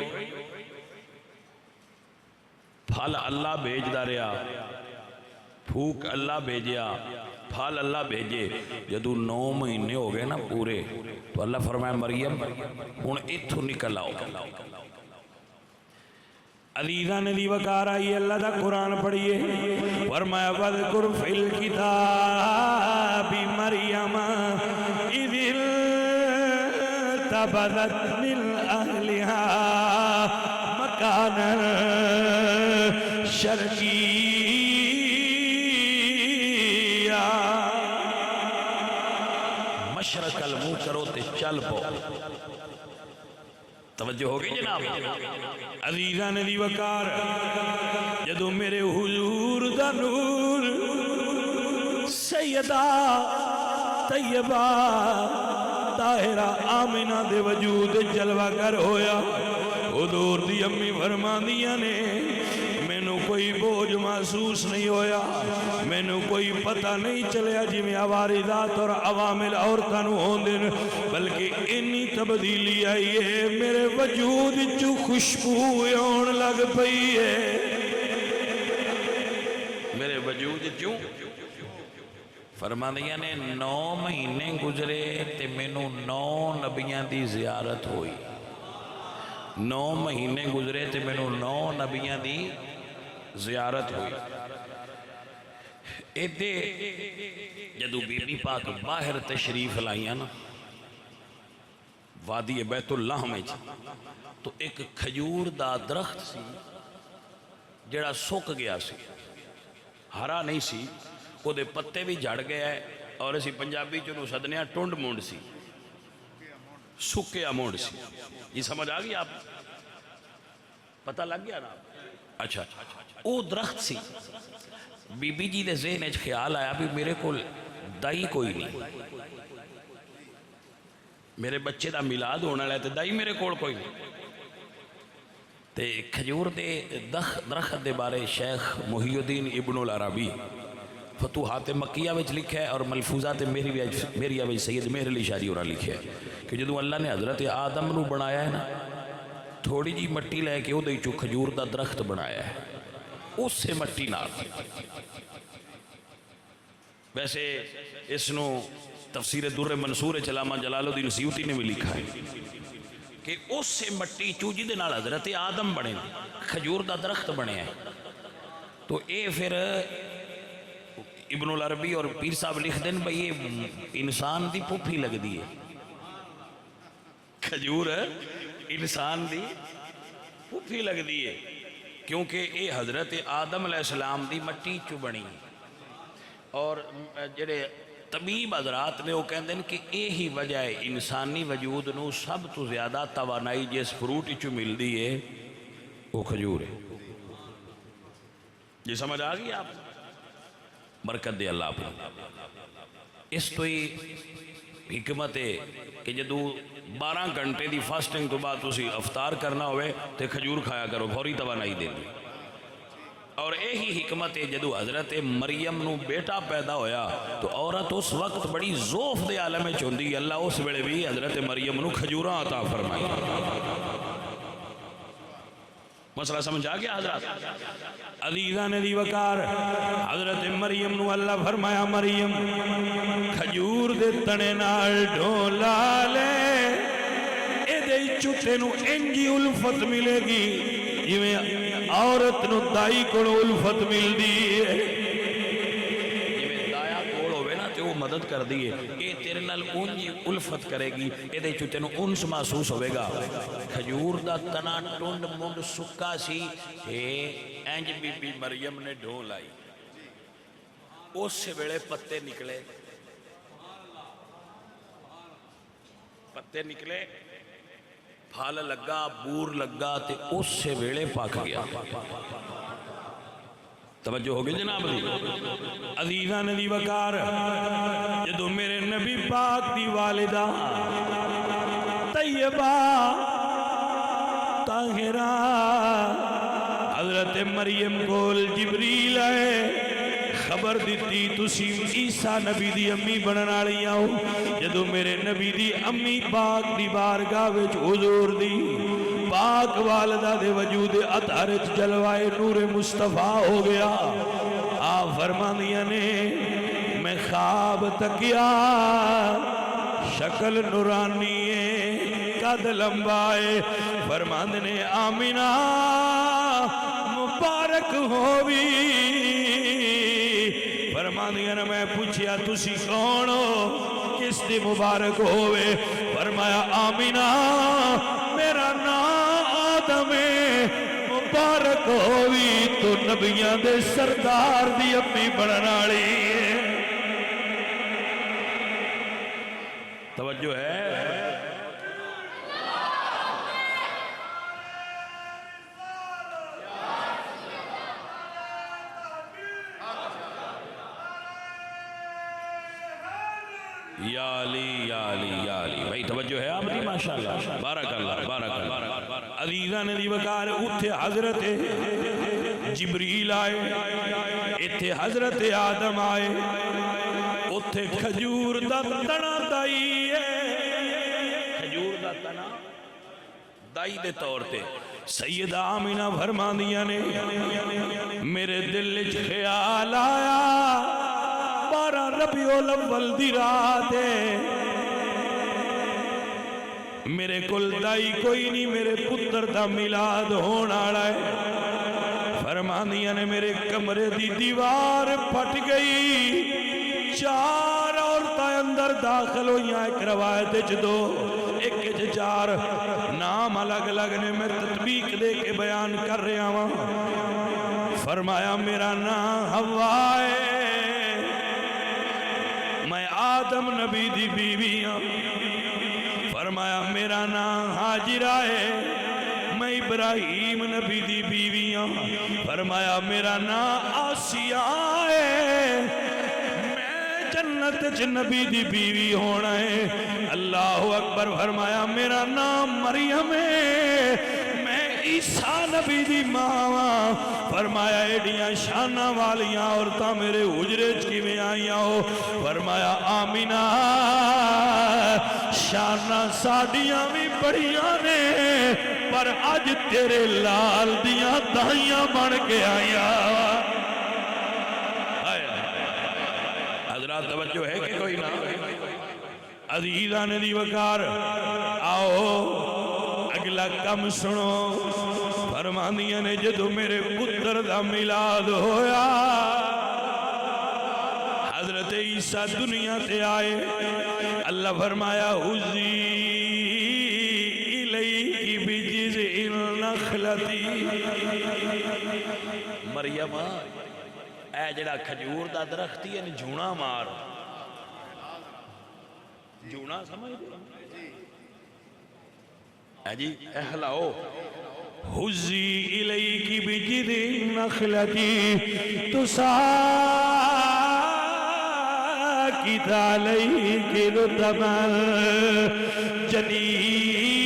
A: پھل اللہ بھیجدا رہیا پھوک اللہ بھیجیا پھل اللہ بھیجے. جدو 9 مہینے ہو گئے نا پورے تو اللہ فرمایا مریم ہن ایتھوں نکل آؤ. عزیزاں نے دی وقار آئی اللہ دا قرآن پڑھئے فرمایا وَذْكُرْ فِي الْكِتَابِ مَرْيَمَ إِذِ انْتَبَذَتْ مِنْ أَهْلِهَا مَكَانًا شَرْقِيًّا. مشرق المو کرو تے چل پو. توجہ ہوگی جناب. عزیزاں نے دی وقار جدو میرے حضور دا نور سیدہ طیبہ طاہرہ آمنہ دے وجود جلوہ کر ہویا. حضور دی امی فرماندیاں نے مینوں کوئی
B: کوئی بوجھ محسوس نہیں ہویا، مینوں کوئی پتہ نہیں چلیا جی میں عوارضات اور عوامل عورتاں نوں ہوندے نے، بلکہ انی تبدیلی آئی ہے میرے وجود چو خوشبو آن لگ پئی ہے،
A: میرے وجود چوں فرماندیاں نے 9 مہینے گزرے تے مینوں 9 نبیاں دی زیارت ہوئی، 9 مہینے گزرے تے مینوں 9 نبیاں دی زیارت ہوئی۔ ایدے جدو بی بی پاک باہر تشریف لائیاں نا وادی بیت اللہ میں تو ایک کھجور دا درخت سی جڑا سک گیا سی، ہرا نہیں سی، وہ دے پتے بھی جھڑ گیا ہے، اور اسی پنجابی چنو سدنیا ٹونڈ مونڈ سی، سکیا مونڈ سی۔ یہ سمجھ آگئی آپ؟ پتہ لگ گیا نا؟ اچھا وہ درخت سی، بی بی جی دے ذہن اچ خیال آیا بھی میرے کو دائی کوئی نہیں، میرے بچے دا میلاد ہونا لے تے دائی میرے کول کوئی نہیں۔ تے کھجور دے درخت دے بارے شیخ محی الدین ابن العربی فتوحات مکیہ وچ لکھا ہے اور ملفوظات میری وچ سید مہر علی شاعری اور لکھا ہے کہ جدوں اللہ نے حضرت آدم نو بنایا ہے نا، تھوڑی جی مٹی لے کے وہ دے چو کھجور دا درخت بنایا ہے، اس سے مٹی نال۔ ویسے اس نو تفسیر در منصور علامہ جلال الدین سیوطی نے بھی لکھا ہے کہ اس سے مٹی چو جدے نال حضرت آدم بنے کھجور دا درخت بنے ہیں۔ تو اے پھر ابن العربی اور پیر صاحب لکھ دیں بھئی یہ انسان دی پھوپھی لگ دی ہے، کھجور انسان دی پھوپھی لگ دی ہے، کیونکہ اے حضرت آدم علیہ السلام دی مٹی چو بنی۔ اور جڑے طبیب حضرات نے وہ کہندے ہیں کہ اے ہی وجہ ہے انسانی وجود نو سب تو زیادہ توانائی جس فروٹ چو مل دی ہے وہ کھجور ہے۔ یہ سمجھ آگئی آپ؟ برکت دے اللہ پر۔ اس تو ہی حکمت ہے کہ جدو 12 گھنٹے دی فاسٹنگ تو بعد اسی افطار کرنا ہوئے تو کھجور کھایا کرو، فوری توانائی دے دی۔ اور یہی حکمت ہے جدو حضرت مریم نو بیٹا پیدا ہویا تو عورت اس وقت بڑی ذوف دے عالم میں چوندی، اللہ اس ویلے بھی حضرت مریم نو کھجوراں عطا فرمائی۔ مسئلہ سمجھ آ گیا حضرات؟ عزیزان دی وقار حضرت مریم نو اللہ فرمایا مریم کھجور دے تنے نال ڈھولا لے، اے دے چوٹے نو انجی الفت ملے گی جویں عورت نو دائی کو الفت مل دی ہے، جویں دایا کول ہوئے نا تے وہ مدد کر دیئے، اے تیرے نال انجی الفت کرے گی، اے دے چوٹے نو انس محسوس ہوئے گا۔ کھجور دا تنا ٹونڈ منڈ سکا سی، اے انج بی بی مریم نے ڈھو لائی، اس سے بڑے پتے نکلے، پتے نکلے، پھال لگا، بور لگا، تے اس سے ویڑے پاک گیا۔ توجہ ہوگی جناب دی؟ عزیزان دی وقار جدو میرے نبی پاک دی والدہ طیبہ طاہرہ حضرت مریم کول جبریل آئے، خبر دیتی تسی عیسیٰ نبی دی امی بنن والی آؤ۔ جدو میرے نبی دی امی پاک دی بارگاہ وچ حضور دی پاک والدہ دے وجود اطہر وچ جلوائے نور مصطفیٰ ہو گیا۔ آپ فرماندیاں نے میں خواب تکیا، شکل نورانی ہے، قد لمبائے، فرماندے نے آمینہ مبارک ہووی۔ فرماندیاں نے میں پوچھیا تسی کون ہو، کس دی مبارک ہوئے؟ فرمایا آمینہ میرا نام آدم ہے، مبارک ہوئی تو نبیاں دے سردار دی امی بنن والی ہے۔ توجہ ہے؟ یا علی یا علی یا علی، بھائی توجہ ہے آپ دی؟ ماشاءاللہ، بارک اللہ بارک اللہ۔ عزیزان دی وقار اتھے حضرت
B: جبریل آئے ایتھے حضرت آدم آئے اتھے کھجور دا تنا دائی ہے کھجور دا تنا دائی دے طور تے سیدہ آمینہ فرماندیاں نے میرے دل وچ خیال آیا 12 ربیع الاول دی رات ہے میرے کل دائی کوئی نہیں میرے پتر دا میلاد ہونا ہے فرماندیاں نے میرے کمرے دی دیوار پھٹ گئی 4 عورتیں اندر داخل ہوئیاں ایک روایت جدو ایک 4 نام الگ الگ نے میں تطبیق دے کے بیان کر رہا ہوں فرمایا میرا نام حوا ہے میں آدم نبی دی بیوی ہوں فرمایا میرا نام حاجرہ ہے میں ابراہیم نبی دی بیوی ہوں فرمایا میرا نام آسیہ ہے میں جنت نبی دی بیوی ہونا ہے اللہ اکبر فرمایا میرا نام مریم ہے میں عیسیٰ نبی دی ماں فرمایا ایڈیاں شانہ والیاں عورتاں میرے حجرے کی میں آئیاں ہو فرمایا آمینہ شانہ ساڑیاں بھی بڑیاں نے پر آج تیرے لال دیاں دائیاں بن کے آئیاں حضرات توجہ ہے کہ کوئی نہ عزیزان دی وقار آؤ اگلا کم سنو فرماندیاں نے جدو میرے پتر دا میلاد ہویا حضرت عیسیٰ دنیا تے آئے اللہ فرمایا حُزِّی اِلَيْكِ بِجِزْءِ النَّخْلَةِ مریم اے جڑا کھجور دا درختی ہے جھونا مار جھونا سمجھ دے اے جی احلاؤ حُزِّی اِلَيْكِ بِجِزْءِ النَّخْلَةِ تُسَاقِطْ عَلَيْكِ رُطَبًا جَنِيًّا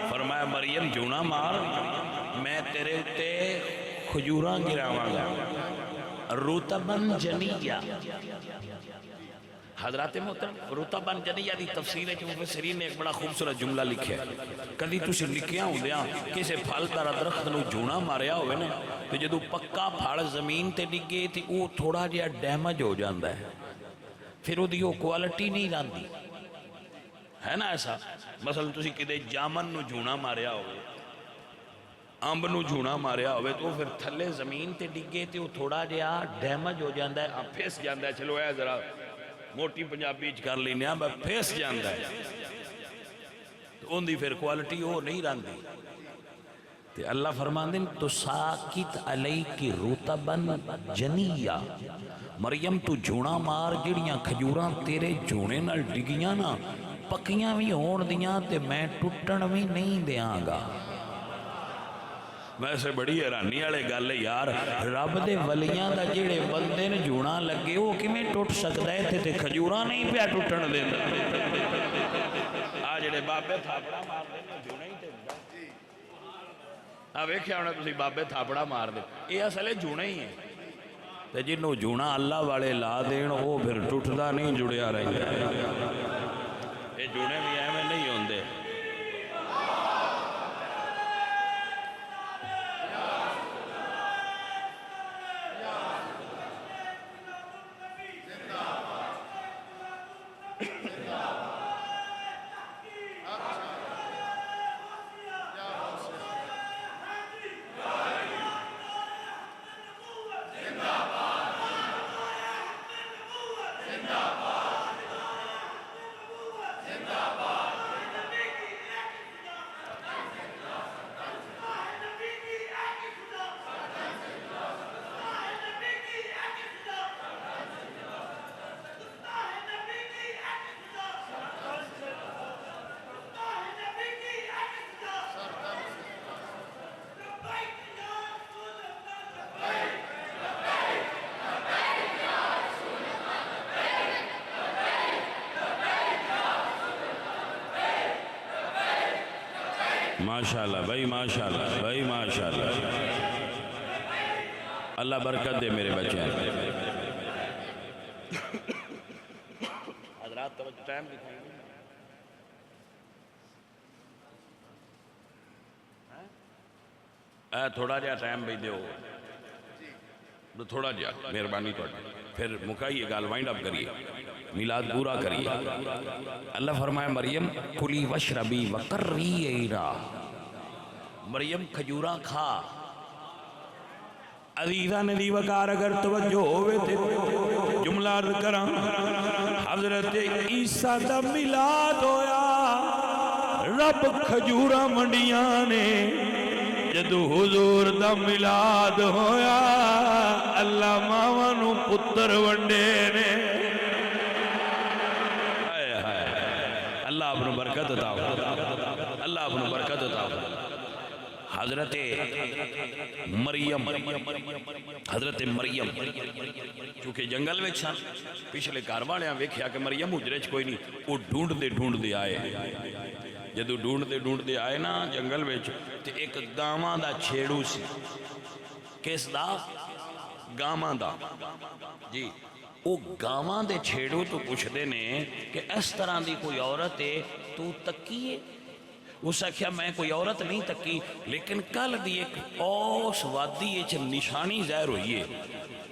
B: فرمایا مریم جونا مار میں تیرے تے کھجوراں گراواں گا رُطَبًا جَنِيًّا حضرات محترم رُطَبًا جَنِيًّا دی تفسیر ہے کہ مفسرین نے ایک بڑا خوبصورت جملہ لکھے کدی تسی لکھیاں ہوں دیاں کسے پھل دارا درخت نو جونا ماریا ہوئے نے تو جدو پکا پھاڑ زمین تے ڈگے تھی وہ تھوڑا جیا ڈیمج ہو جاندہ ہے پھر وہ دیو کوالٹی نہیں راندی ہے نا ایسا مثلا تسی کدے جامن نو جونا ماریا ہوئے امب نو جھونا ماریا ہوئے تو پھر تھلے زمین تے ڈگے تے وہ تھوڑا جیا ڈیمج ہو جاندہ ہے پھیس جاندہ ہے چلو اے ذرا موٹی پنجابی کر لینے ہیں پھیس جاندہ ہے تو ان دی پھر کوالٹی ہو نہیں راندی تے اللہ فرمان دیں تو ساکت علیکی رُطَبًا جَنِيًّا مریم تو جھونا مار جڑیاں کھجوراں تیرے جھونے نال ڈگیاں نا پکیاں بھی ہون دیاں تے میں ٹوٹن بھی نہیں دیاں گا ویسے بڑی حیرانی والے گل ہے یار رب دے ولیاں دا جڑے بندے نے جونا لگے وہ کیویں ٹوٹ سکدا ہے تے کھجوراں نہیں پیا ٹوٹن دیندا آ جڑے بابے تھاپڑا مار دے جونا ہی تے آ ویکھیا ہونا تسی بابے تھاپڑا مار دے اے اصل ہے جونا ہی ہے تے جنوں جونا اللہ والے لا دین وہ پھر ٹوٹدا نہیں جڑیا رہندا اے جونے بھی ایویں نہیں ہوندے
A: ماشاءاللہ بھائی، ماشاءاللہ بھائی، ماشاءاللہ، اللہ برکت دے میرے بچے ہیں۔ حضرات توجہ، ٹائم دکھائیں گے، تھوڑا جہا ٹائم بھی دیو، تھوڑا جہا مہربانی تو، پھر مکائیے گال، وائنڈ اپ کریے، میلاد پورا کریے۔ اللہ فرمائے مریم کلی وشربی وقرری عینا، مریم کھجوراں کھا۔
B: عزیزہ ندی وقار اگر توجہ ہوئے تھے جملہ عرض کراں، حضرت عیسیٰ دا میلاد ہویا، رب کھجوراں منڈیاں نے، جدو حضور دا میلاد ہویا اللہ ماواں نو پتر ونڈے نے۔
A: اللہ اپنو برکت عطا فرمائے، اللہ اپنو برکت عطا فرمائے۔ حضرت مریم، حضرت مریم چونکہ جنگل میں چھا پچھلے کاروالیاں ویکھیا کہ مریم حجرے چ کوئی نہیں، وہ ڈھونڈ دے آئے، جدو ڈھونڈ دے آئے نا جنگل میں تے ایک گاواں دا چھیڑو سی۔ کس دا؟ گاواں دا، جی۔ وہ گاواں دے چھیڑو تو پوچھ دے نے کہ اس طرح دی کوئی عورت ہے تو تکیے؟ اس آکھیا میں کوئی عورت نہیں تکی، لیکن کل دی ایک اوس وادی اچ نشانی ظاہر ہوئی ہے،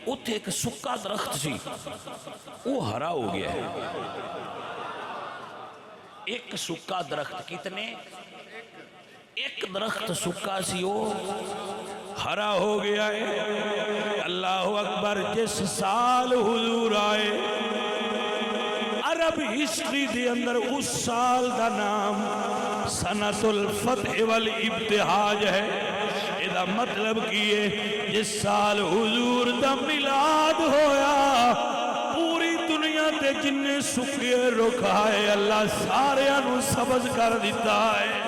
A: اتھے ایک سکا درخت سی، وہ ہرا ہو گیا ہے۔ ایک سکا درخت، کتنے؟ ایک درخت سکا سی، وہ
B: ہرا ہو گیا ہے۔ اللہ اکبر۔ جس سال حضور آئے عرب ہسٹری دے اندر اس سال دا نام سنۃ الفتح والابتہاج ہے۔ ادا مطلب کیے جس سال حضور دا میلاد ہویا پوری دنیا تے جننے سکے رکھائے اللہ سارے انو سبز کر دیتا ہے۔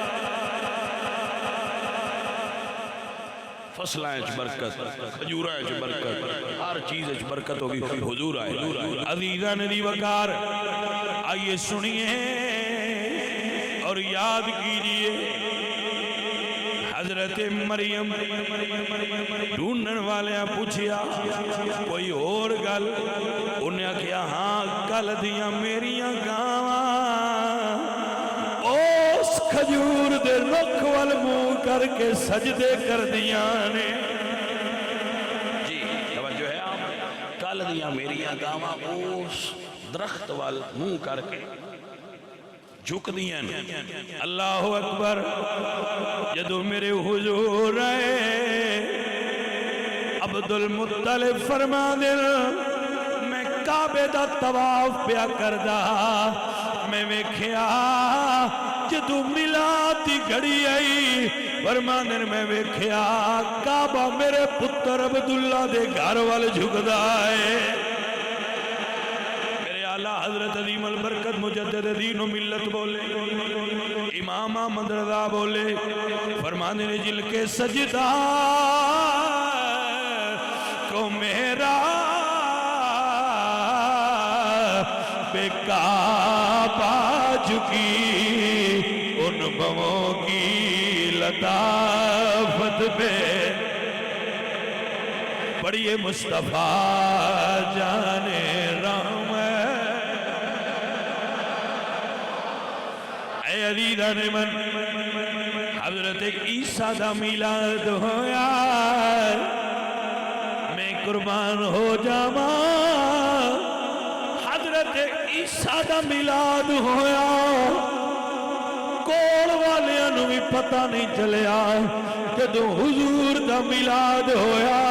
A: فصلیں اچ برکت، کھجوراں اچ برکت، ہر چیز اچ برکت ہوگی، حضور آئے۔
B: عزیزہ ندی وقار آئیے سنیے اور یاد کیجئے حضرت مریم ڈھونڈن والے پوچھیا کوئی اور گل، انہیں کہا ہاں کل دیاں میریاں گاواں اس کھجور دے رکھ وال منہ کر کے سجدے کر دیاں نے۔
A: جی توجہ ہے آپ، کل دیاں میریاں گاواں اس درخت وال منہ کر کے جھک دیاں نے۔
B: اللہ اکبر۔ جدو میرے حضور آئے عبد المطلب فرما دل میں کعبے دا طواف پیا کردا، میں ویکھیا جدو میلاد دی گھڑی آئی فرما دل میں ویکھیا کعبہ میرے پتر عبداللہ دے گھر وال جھکدا ہے۔ حضرت عظیم البرکت مجدد دین و ملت بولے، امام احمد رضا بولے، فرمانے نے جل کے سجدہ کو میرا بے کعبہ جھکی ان بموں کی لطافت پہ پڑھیے مصطفیٰ جانے رحم عزیزہ نے من حضرت عیسیٰ دا میلاد ہویا میں قربان ہو جاواں حضرت عیسیٰ دا میلاد ہویا کوڑ والے انہوں بھی پتہ نہیں چلیا جدو حضور دا میلاد ہویا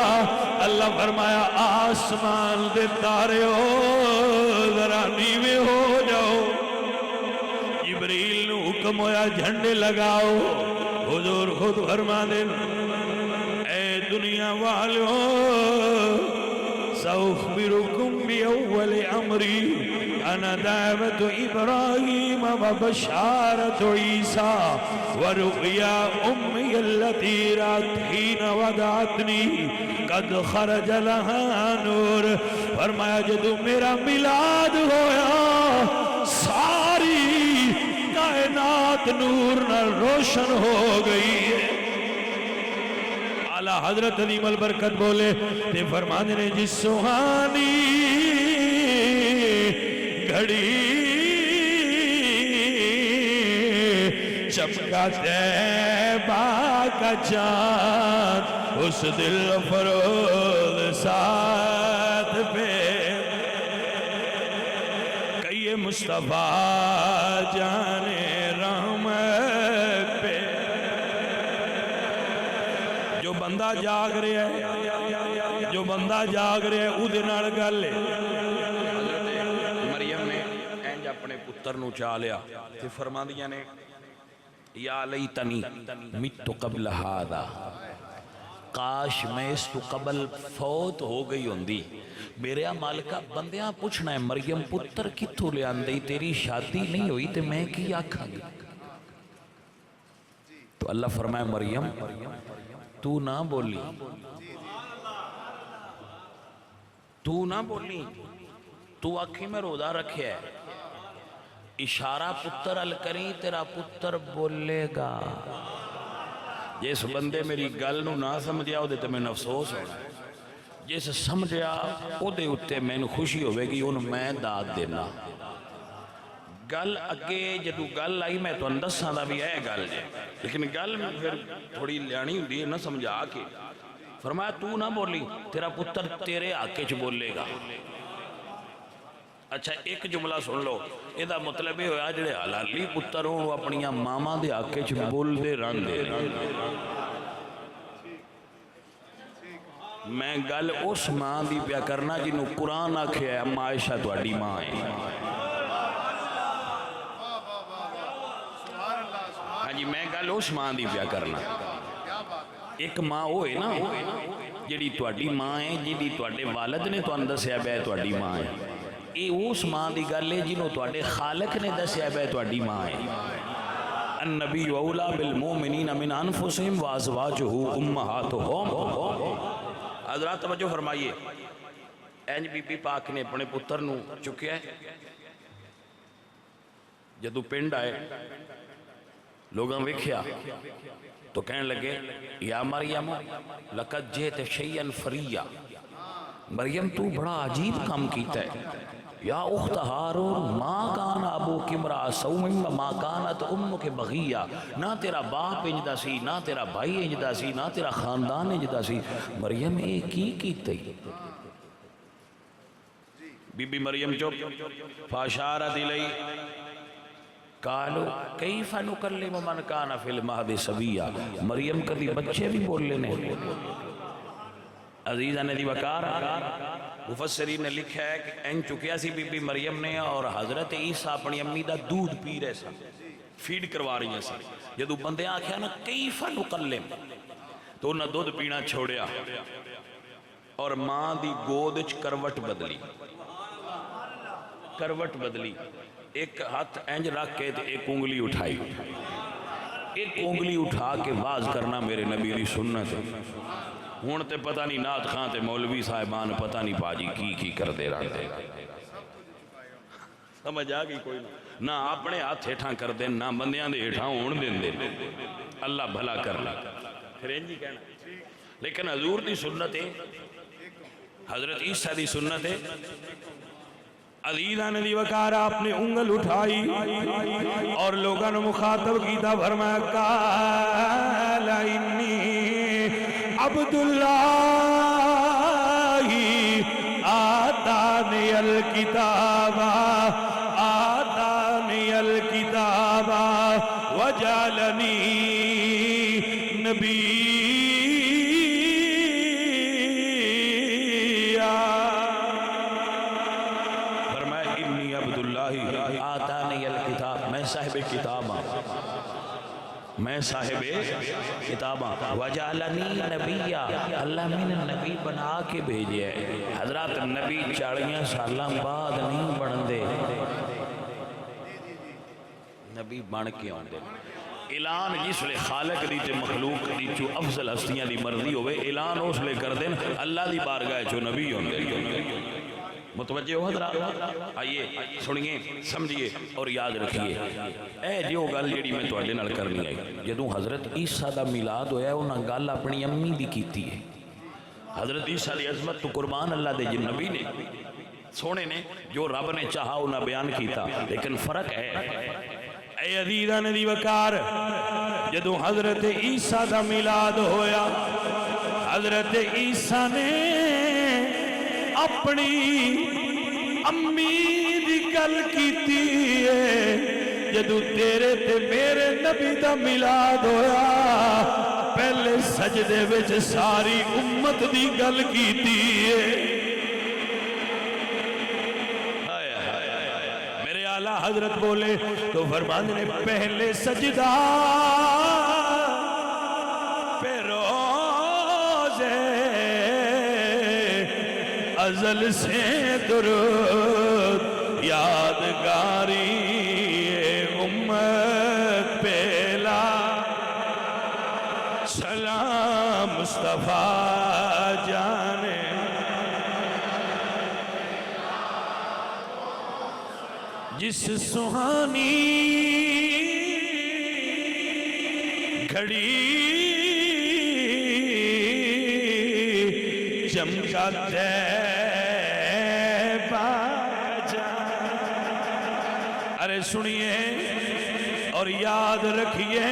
B: اللہ فرمایا آسمان دے تارے ہو ذرا نیوے ہو جاؤ جبریل نو حکم ہویا جھنڈے لگاؤ حضور خود فرما دے اے دنیا والوں سأخبركم بأول أمري أنا دعوة إبراهيم وبشارة عيسى ورؤيا أمي التي رأت حين وضعتني قد خرج لها نور فرمایا جدو میرا میلاد ہویا ساری کائنات نور نہ روشن ہو گئی ہے۔ اعلیٰ حضرت عظیم البرکت بولے تے فرمانے نے جس سہانی گھڑی چمکا طیبہ کا چاند اس دل فروز ساتھ پہ کہیے مصطفیٰ جانے رحمت پہ۔ جو بندہ جاگ رہا ہے، جو بندہ جاگ رہا ہے اودے نال گل ہے۔
A: مریم نے انج اپنے پتر نو چاہ لیا تے فرماندیاں نے یا لیتنی مت قبل ہذا، کاش میں اس تو قبل فوت ہو گئی ہوندی۔ میرے مالکہ بندیاں پوچھنا ہے مریم پتر کتھوں لے آندئی، تیری شادی نہیں ہوئی تے میں کی آکھاں گی؟ تو اللہ فرمائے مریم تو نہ بولی، تو نہ بولی، تو آنکھیں میں روزہ رکھے ہے، اشارہ پتر الکری تیرا پتر بولے گا۔ جس بندے میری گل نو نہ سمجھیا او دے تے میں افسوس ہونا، جس سمجھیا او دے اتے میں خوشی ہوئے گی، ان میں داد دینا۔ گل اگے جدو گل آئی میں تو اندساں دا بھی ہے گل جے، لیکن گل میں پھر تھوڑی لیانی ہوندی ہے نہ سمجھا کے فرمایا تو نہ بولی، تیرا پتر تیرے آکے چ بولے گا۔ اچھا ایک جملہ سن لو، یہ مطلب یہ ہویا جڑے حلالی پتر ہوں وہ اپنیاں ماما دے آکے چ بول دے رن دے۔ میں گل اس ماں دی پیا کرنا جنہوں قرآن آکھے ہے اما عائشہ تواڈی ماں ہے۔ ہاں جی میں گل اس ماں دی پیا کرنا۔ ایک ماں ہوئے نا جڑی تواڈی ماں ہے، جڑی تواڈے والد نے تو اندسیا بے تواڈی ماں ہے، یہ اس ماں دی گل ہے جنہوں تواڈے خالق نے دسیا بے تواڈی ماں ہے۔ النبی اولا بالمومنین من انفسہم وازواجہ امہاتہم۔ حضرات توجہ فرمائیے، اینج بی بی پاک نے اپنے پتر نو چکیا ہے، جدو پنڈ آئے لوگاں ویکھیا تو کہنے لگے یا مریم لقد جئت شیئا فریا، مریم تو بڑا عجیب کام کیتا ہے۔ یا اخت ہارون ما کان ابوک امرأ سوء وما کانت امک بغیہ، نہ تیرا باپ انجدہ سی، نہ تیرا بھائی انجدہ سی، نہ تیرا خاندان انجدہ سی۔ مریم ایک ہی کیتے ہی بی بی مریم چپ، فاشارت الی قالو کیف نکلم من کان فی المہد صبیا، مریم کبھی بچے بھی بول لینے۔ عزیزہ نے دی وقار مفسرین نے لکھا ہے کہ این چکیا سی بی بی مریم نے اور حضرت عیسیٰ اپنی امی دا دودھ پی رہے سا، فیڈ کروا رہی ہیں سا۔ جدو بندے آکھیا نا کیف نکلم تو انہاں دودھ پینا چھوڑیا اور ماں دی گودچ کروٹ بدلی، کروٹ بدلی، ایک ہاتھ اینج رکھ کے ایک انگلی اٹھائی، ایک انگلی اٹھا کے باز کرنا میرے نبی دی سنت ہے۔ ہون تے پتہ نہیں نات خان تے مولوی صاحبان پتہ نہیں پاجی کی کر دے رہا دے، سمجھ آگئی کوئی نہ اپنے ہاتھ ہیٹھاں کر دیں نہ بندیاں دے ہیٹھاں ہون دیں دیں، اللہ بھلا کرنا پھر انجی کہنا۔ لیکن حضور دی سنت ہے، حضرت عیسیٰ دی سنت ہے، عزیزہ نے دی وقار آپ نے انگل اٹھائی اور لوگاں نے مخاطب کیتا، فرمایا قال انی عبداللہ آتانی الکتاب آتانی الکتاب وجعلنی نبی صاحب کتاب میں صاحب کتاب وجعلنی نبی، اللہ میں نے نبی بنا کے بھیجے ہے۔ حضرات نبی 40 سالاں بعد نہیں بن دے، نبی بن کے آن دے۔ اعلان جس لئے خالق دی تے مخلوق دی چو افضل ہستیاں دی مرضی ہوئے، اعلان اس لئے کر دیں اللہ دی بارگاہ چو نبی ہوں دے۔ متوجہ ہو حضرات؟ آئیے سنیے سمجھیے اور یاد رکھیے اے جو گل جڑی میں تواڈے نال کرنی ہے جدوں حضرت عیسیٰ دا میلاد ہویا انہاں گل اپنی امی دی کیتی ہے حضرت عیسیٰ دی عظمت تو قربان اللہ دے جن نبی نے سونے نے جو رب نے چاہا انہاں بیان کیتا لیکن فرق ہے
B: اے عزیزاں دی وقار جدوں حضرت عیسیٰ دا میلاد ہویا حضرت عیسیٰ نے اپنی امی دی گل کیتی ہے جدوں تیرے تے میرے نبی دا میلاد ہویا پہلے سجدے وچ ساری امت دی گل کیتی ہے میرے اعلیٰ حضرت بولے تو فرماندے نے پہلے سجدہ پہ روزے ازل سے درود یادگاری امت پہلا سلام مصطفیٰ جانے جس سہانی گھڑی چمکا طیبہ جان ارے سنیے اور یاد رکھیے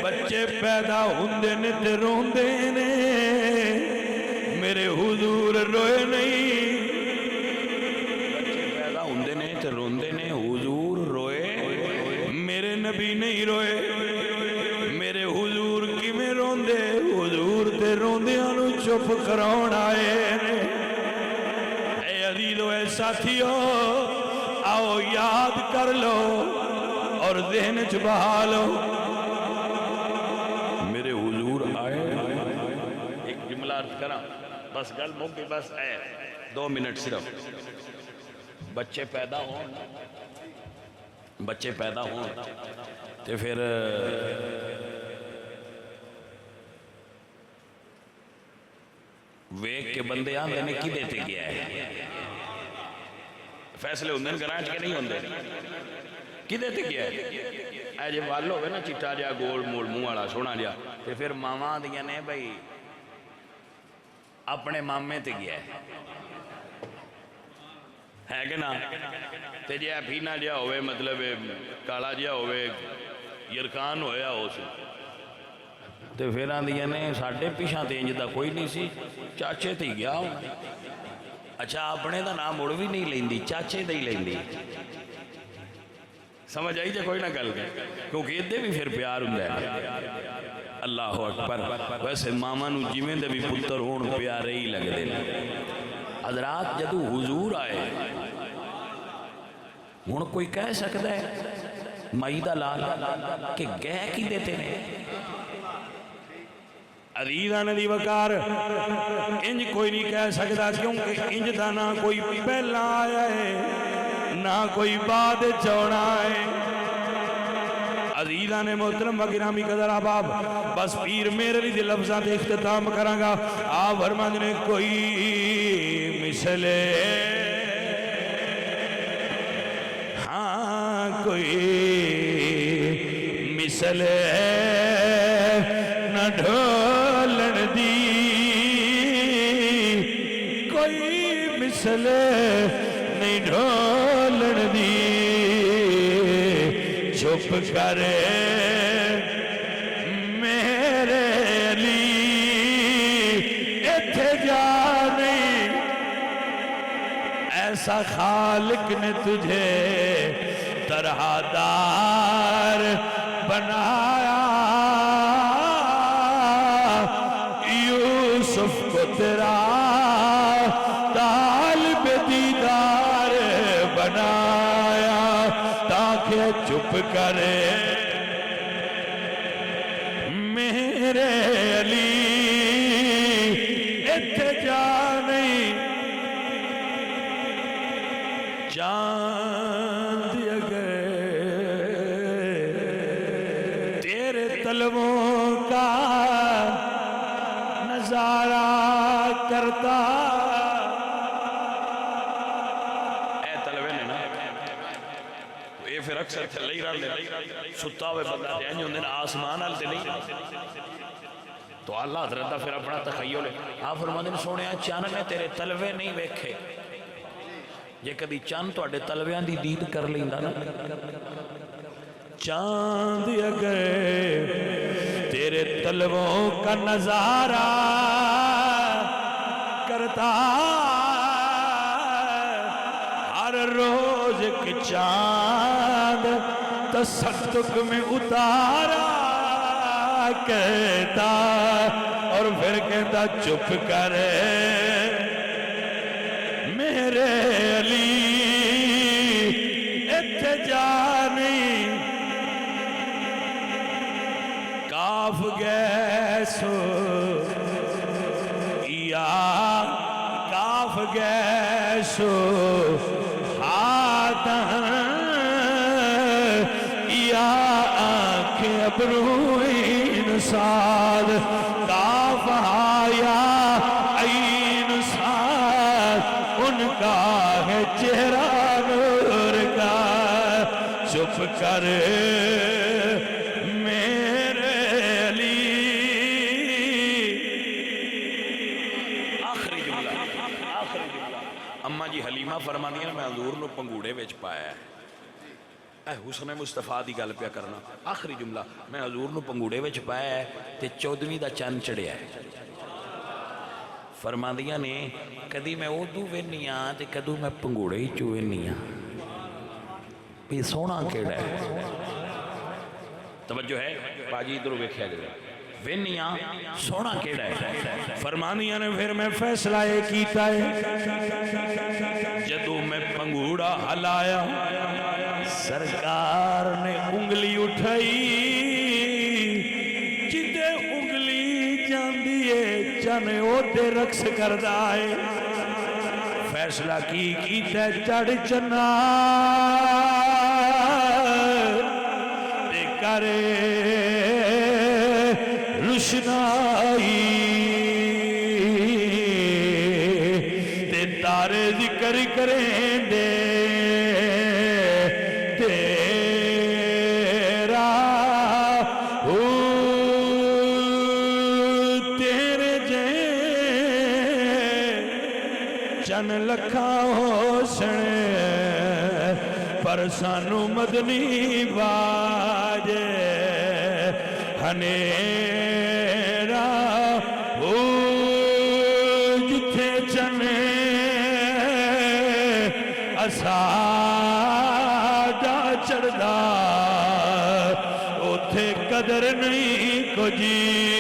B: بچے پیدا ہوندے نے تے روندے نے میرے حضور روئے نہیں
A: بچے پیدا ہوندے نے تے روندے نے حضور روئے
B: میرے نبی نہیں روئے میرے حضور کی میں روندے حضور تے روندیاں نو چپ کراؤن آئے اے عزیزو اے ساتھیو آؤ یاد کر لو اور ذہن چ بہا لو
A: میرے حضور آئے ایک جملہ عرض کرا بس گل موقع بس ہے 2 منٹ صرف بچے پیدا ہوں تے پھر ویک کے بندے آندے نے کی دیتے گیا ہے فیصلے ہوندے گراں کے نہیں ہوندے کی دیتے گیا ہے اے جے وال ہوئے نا چٹا جا گول مول منہ والا سونا جا تے پھر ماما دیاں نے بھائی اپنے مامے تے گیا ہے کہ نا تے جے پھینا جا ہوئے مطلب کالا جا ہوئے یرکان ہویا ہو سی تے پھر آندیاں نے ساڑھے پیشاں تے انج دا کوئی نہیں سی چاچے تے گیا ہوں اچھا اپنے دا نام مڑ بھی نہیں لیندی چاچے دا ہی لیندی سمجھ آئی جا کوئی نہ گل گئے کیونکہ ادھے بھی پھر پیار ہوں ہے اللہ اکبر ویسے ماما نو جیویں دے بھی پتر ہون پیارے ہی لگ دے حضرات جدو حضور آئے ہون کوئی کہہ سکتا ہے مائی دا لال کہ گہ کی دیتے ہیں
B: عزیزاں دی وقار انج کوئی نہیں کہہ سکتا کیونکہ انج دا نہ کوئی پہلا آیا ہے نہ کوئی بعد چوڑا ہے عزیزاں نے محترم و گرامی قدر احباب بس پیر میرے لیے لفظات اختتام کراں گا آپ فرماندے نے کوئی مثلے ہاں کوئی مثلے نہ ڈھولن دی کوئی مثلے نہیں ڈھولن دی چپ کرے میرے علی ایتھے جا نہیں ایسا خالق نے تجھے طرح دار بنایا یوسف کو تیرا طالب دیدار بنایا تاکہ چپ کرے میرے علی اتجا نہیں چاند اگر تیرے طلبوں کا نظارہ کرتا
A: اکثر تھلے ہی رہتے ستا ہوئے بندہ دے انج ہوندے آسمان والے تے نہیں تو اللہ حضرت دا پھر اپنا تخیل ہے آپ فرماندے نے سونے چن نے تیرے تلوے نہیں ویکھے جے کبھی چند تو اڈے تلویاں دی دید کر لیندا نا
B: چاند اگر تیرے تلووں کا نظارہ کرتا ہر روز کے چاند تصدق میں اتارا کہتا اور پھر کہتا چپ کرے میرے علی اتجانی کاف گیسو یا کاف گیسو ہاتن یا آنکھ ابروین سال کاف آیا عین سال ان کا ہے چہرہ نور کا چپ کر میرے علی
A: آخری جملہ اماں جی حلیمہ فرمانی ہے میں حضور نو پنگوڑے وچ پایا ہے اے حسن مصطفیٰ دی گل پیا کرنا آخری جملہ میں حضور نو پنگوڑے وچ پایا ہے تے 14ویں دا چند چڑھیا ہے فرماندیاں نے کدی میں اودو وینیاں تے کدو میں پنگوڑے ہی چو وینیاں بھی سونا کیڑا ہے توجہ ہے باجی ادھر ویکھیا جائے وینیاں سونا کیڑا ہے
B: فرمانیاں نے پھر میں فیصلہ یہ کیتا ہے جدو میں پنگوڑا ہلایا سرکار نے انگلی اٹھائی جدے انگلی جاندیے چنے اوتے رقص کردہ ہے فیصلہ کیتا ہے چڑھ چنا دے کرے روشنائی تے تارے ذکر کریں دے لکھا ہو سنے پر سانو مدنی باجے ہنیرا ہو جتھے چنے اساڈا چڑھدا اوتھے قدر نہیں کو جی